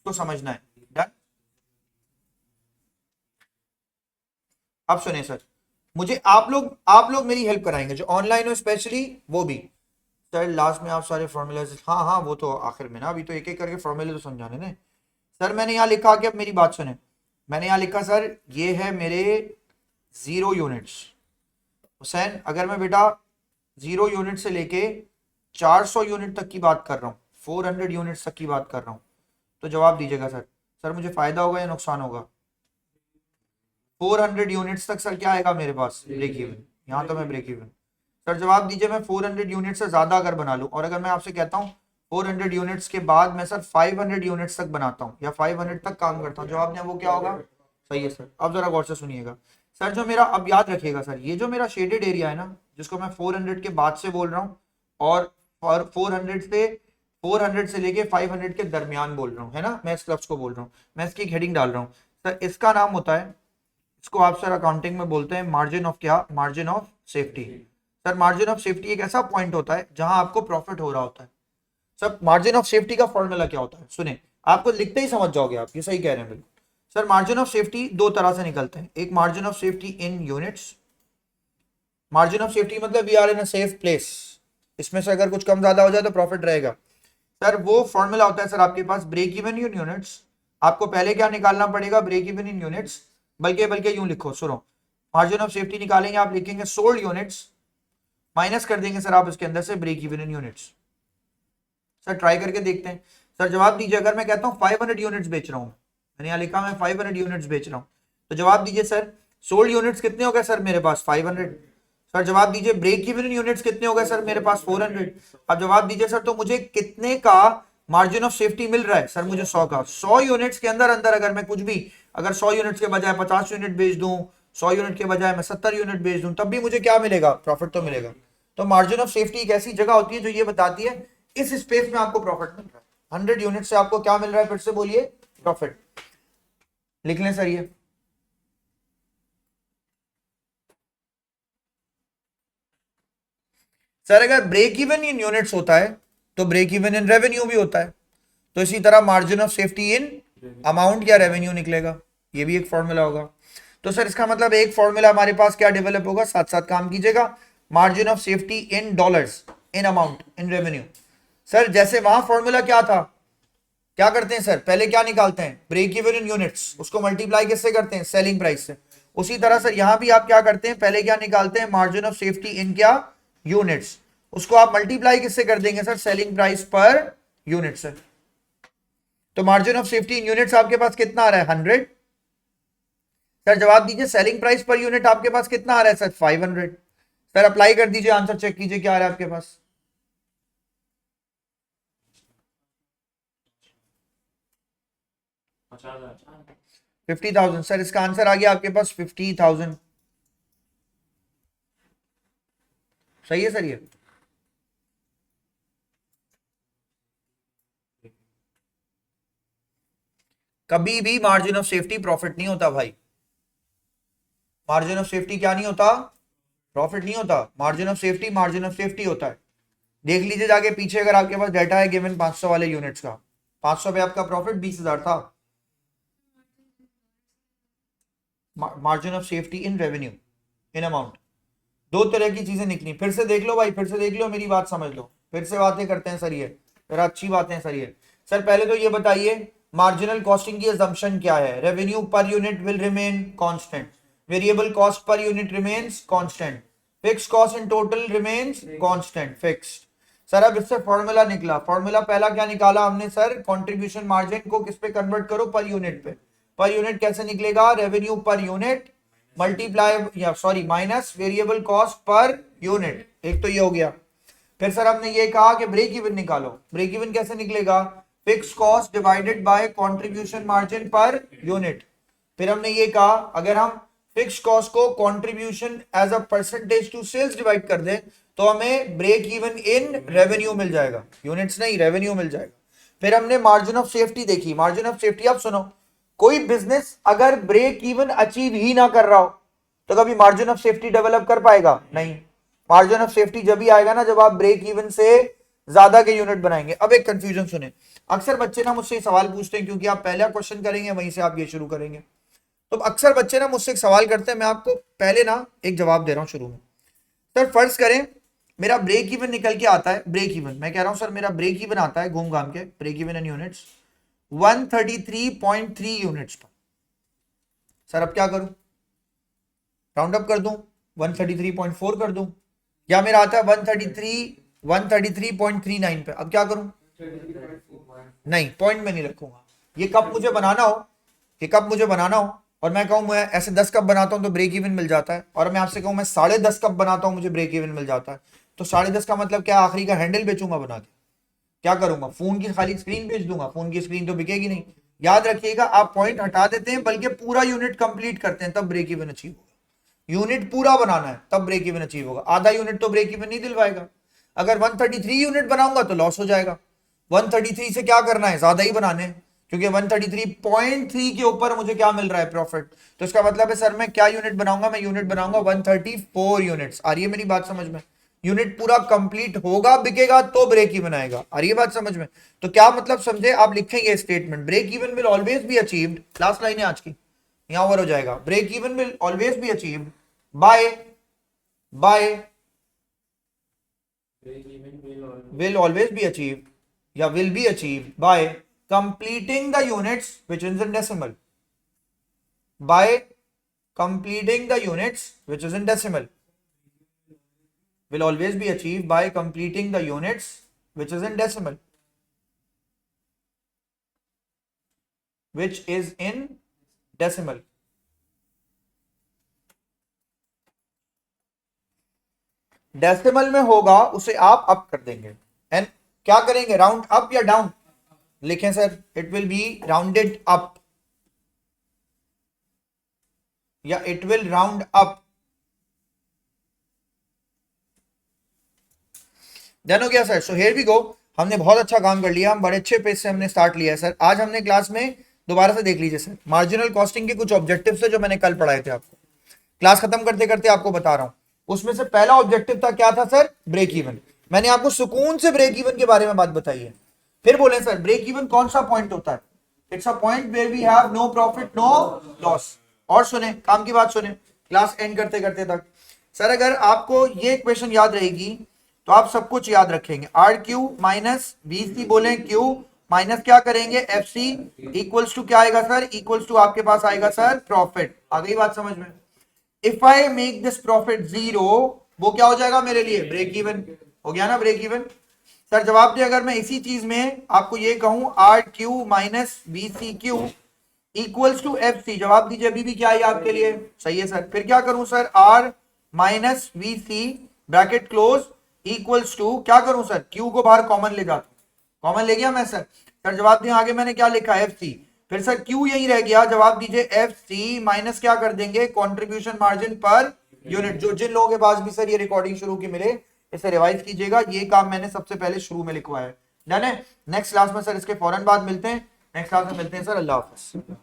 तो समझना है। डन। अब सुने सर, मुझे आप लोग मेरी हेल्प कराएंगे, जो ऑनलाइन हो स्पेशली वो भी। सर लास्ट में आप सारे फॉर्मूलाज, हाँ हाँ वो तो आखिर में ना, अभी तो एक एक करके फॉर्मूले तो समझाने ने। सर मैंने यहाँ लिखा कि अब मेरी बात सुने, मैंने यहाँ लिखा सर ये है मेरे 0 यूनिट्स। हुसैन अगर मैं बेटा 0 यूनिट से लेके 400 यूनिट तक की बात कर रहा हूँ, 400 यूनिट्स तक की बात कर रहा हूँ, तो जवाब दीजिएगा सर, सर मुझे फायदा होगा या नुकसान होगा? 400 यूनिट्स तक सर क्या आएगा मेरे पास, ब्रेक इवन। यहाँ तो मैं ब्रेक इवन। सर जवाब दीजिए, मैं 400 यूनिट से ज्यादा अगर बना लूं, और अगर मैं आपसे कहता हूँ 400 यूनिट्स के बाद मैं सर 500 यूनिट्स तक बनाता हूँ या 500 तक काम करता हूँ, जवाब वो क्या होगा? सही है सर। अब जरा गौर से सुनिएगा सर, जो मेरा, अब याद रखिएगा सर, ये जो मेरा शेडेड एरिया है ना, जिसको मैं 400 के बाद से बोल रहा हूँ, और 400 से लेके 500 के दरमियान बोल रहा हूँ, है ना, मैं इस लफ्ज को बोल रहा हूँ, मैं इसकी हेडिंग डाल रहा हूँ सर, इसका नाम होता है, इसको आप सर अकाउंटिंग में बोलते हैं मार्जिन ऑफ क्या, margin of safety. Sir margin of safety एक ऐसा पॉइंट होता है जहां आपको प्रॉफिट हो रहा होता है। सर मार्जिन ऑफ सेफ्टी का फॉर्मूला क्या होता है, सुने, आपको लिखते ही समझ जाओगे आप, ये सही कह रहे हैं बिल्कुल। सर मार्जिन ऑफ सेफ्टी दो तरह से निकलते हैं, एक margin of safety in units, margin of safety मतलब we are in a safe place, इसमें से अगर कुछ कम ज्यादा हो जाए तो प्रॉफिट रहेगा। सर वो फॉर्मूला होता है सर आपके पास ब्रेक इवन इन यूनिट्स। आपको पहले क्या निकालना पड़ेगा, ब्रेक इवन इन यूनिट्स, बल्कि बल्कि यूं लिखो, सुनो, मार्जिन ऑफ सेफ्टी निकालेंगे, आप लिखेंगे सोल्ड यूनिट्स, माइनस कर देंगे सर आप इसके अंदर से break even in units. Sir try करके देखते हैं। सर जवाब दीजिए, अगर मैं कहता हूं 500 यूनिट्स बेच रहा हूं, मैंने यहां लिखा मैं 500 यूनिट्स बेच रहा हूं, तो जवाब दीजिए सर सोल्ड यूनिट्स कितने हो गए सर मेरे पास, 500। सर जवाब दीजिए ब्रेक इवन यूनिट्स कितने हो गए सर मेरे पास, 400। अब जवाब दीजिए सर, तो मुझे कितने का मार्जिन ऑफ सेफ्टी मिल रहा है? सर मुझे 100 का। 100 यूनिट्स के अंदर अंदर अगर मैं कुछ भी, अगर 100 यूनिट्स के बजाय 50 यूनिट बेच दूं, 100 यूनिट के बजाय मैं 70 यूनिट बेच दूं, तब भी मुझे क्या मिलेगा, प्रॉफिट तो मिलेगा। तो मार्जिन ऑफ सेफ्टी एक ऐसी जगह होती है जो ये बताती है इस स्पेस में आपको प्रॉफिट मिल रहा है, 100 यूनिट से आपको क्या मिल रहा है, फिर से बोलिए, प्रॉफिट। लिख लें सर ये। सर अगर ब्रेक इवन इन यूनिट्स होता है तो ब्रेक इवन इन रेवेन्यू भी होता है, तो इसी तरह margin of safety in amount या रेवेन्यू निकलेगा, ये भी एक फॉर्मूला होगा। तो सर इसका मतलब एक फॉर्मूला हमारे पास क्या डेवलप होगा, साथ साथ काम कीजिएगा, margin of safety in dollars, in amount, in revenue. Sir जैसे वहां फॉर्मूला क्या था, क्या करते हैं सर, पहले क्या निकालते हैं, ब्रेक इवन इन यूनिट्स, उसको मल्टीप्लाई किससे करते हैं, सेलिंग प्राइस से। उसी तरह सर यहां भी आप क्या करते हैं, पहले क्या निकालते हैं, मार्जिन ऑफ सेफ्टी इन क्या, यूनिट्स, उसको आप मल्टीप्लाई किससे कर देंगे sir, selling price per unit से। तो margin of safety in units आपके पास कितना आ रहा है, 100। सर जवाब दीजिए सेलिंग प्राइस पर यूनिट आपके पास कितना आ रहा है सर, 500। सर अप्लाई कर दीजिए, आंसर चेक कीजिए क्या आ रहा है आपके पास। 50,000। सर इसका आंसर आ गया आपके पास 50,000। सही है सर ये। कभी भी मार्जिन ऑफ सेफ्टी प्रॉफिट नहीं होता भाई। मार्जिन ऑफ सेफ्टी क्या नहीं होता? प्रॉफिट नहीं होता। मार्जिन ऑफ सेफ्टी होता है। देख लीजिए जाके पीछे, अगर आपके पास डाटा है गिवन 500 वाले यूनिट्स का, 500 पे आपका प्रॉफिट 20,000 था। Margin of safety in revenue, in amount, दो तरह की चीजें निकली। फिर से देख लो भाई, फिर से देख लो, मेरी बात समझ लो, फिर से बातें करते हैं सर। ये जरा अच्छी बातें सर। ये सर पहले तो ये बताइए मार्जिनल कॉस्टिंग की assumption क्या है? Revenue per unit will remain constant, variable cost per unit remains constant, fix cost in total remains constant, fixed. Sir अब इससे फॉर्मूला निकला। फॉर्मूला पहला क्या निकाला हमने सर? कंट्रीब्यूशन मार्जिन को किस पे कन्वर्ट करो? पर यूनिट पे। पर यूनिट कैसे निकलेगा? रेवेन्यू पर यूनिट मल्टीप्लाई या sorry minus variable cost per unit. एक तो ये हो गया। फिर सर हमने ये कहा कि ब्रेक इवन निकालो। ब्रेक इवन कैसे निकलेगा? Fix cost divided by contribution margin per unit. फिर हमने ये कहा अगर हम फिक्स कॉस्ट को contribution as a percentage to sales divide कर दें तो हमें ब्रेक इवन इन रेवेन्यू मिल जाएगा, यूनिट्स नहीं, रेवेन्यू मिल जाएगा। फिर हमने मार्जिन ऑफ सेफ्टी देखी। मार्जिन ऑफ सेफ्टी, आप सुनो, कोई बिजनेस अगर ब्रेक इवन अचीव ही ना कर रहा हो तो कभी मार्जिन ऑफ सेफ्टी डेवलप कर पाएगा? नहीं। मार्जिन ऑफ सेफ्टी जब भी आएगा ना जब आप ब्रेक इवन से ज्यादा के यूनिट बनाएंगे। अब एक कंफ्यूजन सुने, अक्सर बच्चे ना मुझसे सवाल पूछते हैं, क्योंकि आप पहला क्वेश्चन करेंगे वहीं से आप ये शुरू करेंगे, तो अक्सर बच्चे ना मुझसे एक सवाल करते हैं, मैं आपको पहले ना एक जवाब दे रहा हूं शुरू में। सर फर्ज करें मेरा ब्रेक इवन निकल के आता है, ब्रेक इवन मैं कह रहा हूं सर, मेरा ब्रेक इवन आता है घूम घाम के, break even in units 133.3 units पर। सर अब क्या करूं? राउंड अप कर दूं, 133.4 कर दूं, या मेरा आता है 133.39 पे। अब क्या करूं? नहीं, पॉइंट में नहीं रखूंगा। ये कप मुझे बनाना हो, ये कप मुझे बनाना हो और मैं कहूं मैं ऐसे 10 कप बनाता हूं तो ब्रेक इवन मिल जाता है, और मैं आपसे कहूं मैं 10.5 कप बनाता हूं मुझे ब्रेक इवन मिल जाता है, तो 10.5 का मतलब क्या? आखिरी का हैंडल बेचूंगा बना के? क्या करूंगा? फोन की खाली स्क्रीन बेच दूंगा? फोन की स्क्रीन तो बिकेगी नहीं। याद रखिएगा, आप पॉइंट हटा देते हैं बल्कि पूरा यूनिट कंप्लीट करते हैं तब ब्रेक इवन अचीव होगा। यूनिट पूरा बनाना है तब ब्रेक इवन अचीव होगा। आधा यूनिट तो ब्रेक इवन नहीं दिलवाएगा। अगर 133 यूनिट बनाऊंगा तो लॉस हो जाएगा। 133 से क्या करना है? ज्यादा ही बनाने हैं, क्योंकि 133.3 के ऊपर मुझे क्या मिल रहा है? प्रॉफिट। तो इसका मतलब है सर मैं क्या यूनिट बनाऊंगा? मैं यूनिट बनाऊंगा 134 यूनिट्स। आ रही है मेरी बात समझ में? यूनिट पूरा कंप्लीट होगा, बिकेगा तो ब्रेक इवन आएगा। आ रही है बात समझ में? तो क्या मतलब समझे? आप लिखेंगे statement, break even will always be achieved, last line है आज की, यहां ओवर हो जाएगा, break even will always be achieved by will always be achieved या will be achieved by completing the units which is in decimal, by completing the units which is in decimal, will always be achieved by completing the units which is in decimal, which is in decimal। Decimal में होगा उसे आप up कर देंगे, and क्या करेंगे? Round up या down? लिखें sir, it will be rounded up या it will round up. Done हो गया sir? So here we go, हमने बहुत अच्छा काम कर लिया, हम बड़े अच्छे पेज से हमने स्टार्ट लिया है सर। आज हमने क्लास में दोबारा से देख लीजिए सर, मार्जिनल कॉस्टिंग के कुछ ऑब्जेक्टिव्स थे जो मैंने कल पढ़ाए थे आपको, क्लास खत्म करते करते आपको बता रहा हूं। उसमें से पहला ऑब्जेक्टिव था क्या था सर? Break even. मैंने आपको सुकून से ब्रेक इवन के बारे में बात बताई है। फिर बोले सर ब्रेक इवन कौन सा पॉइंट होता है? It's a point where we have no profit no loss. और सुने, काम की बात सुने, क्लास एंड करते करते तक। सर अगर आपको ये क्वेश्चन याद रहेगी तो आप सब कुछ याद रखेंगे। R Q minus B C बोले क्यू माइनस क्या करेंगे? एफ सी इक्वल्स टू क्या आएगा सर? इक्वल्स टू आपके पास आएगा सर प्रॉफिट। आ गई बात समझ में? If I make this profit zero, वो क्या हो जाएगा मेरे लिए? ब्रेक इवन हो गया ना, ब्रेक इवन। सर जवाब दे, अगर मैं इसी चीज में आपको ये कहूं R Q minus B C Q equals to F C, जवाब दीजिए अभी भी क्या है आपके लिए? सही है सर। फिर क्या करूं sir? R minus B C bracket close equals to क्या करूं सर? क्यू को बाहर कॉमन ले जाता हूं, कॉमन ले गया मैं सर। सर जवाब दिए, आगे मैंने क्या लिखा? F C. फिर सर क्यू यही रह गया, जवाब दीजिए एफ सी माइनस क्या कर देंगे? Contribution margin per unit. जो जिन लोगों के पास भी सर ये रिकॉर्डिंग शुरू की मिले इसे रिवाइज कीजिएगा, ये काम मैंने सबसे पहले शुरू में लिखवाया है। डन है? नेक्स्ट क्लास में सर इसके फौरन बाद मिलते हैं। नेक्स्ट क्लास में मिलते हैं सर, अल्लाह हाफिज़।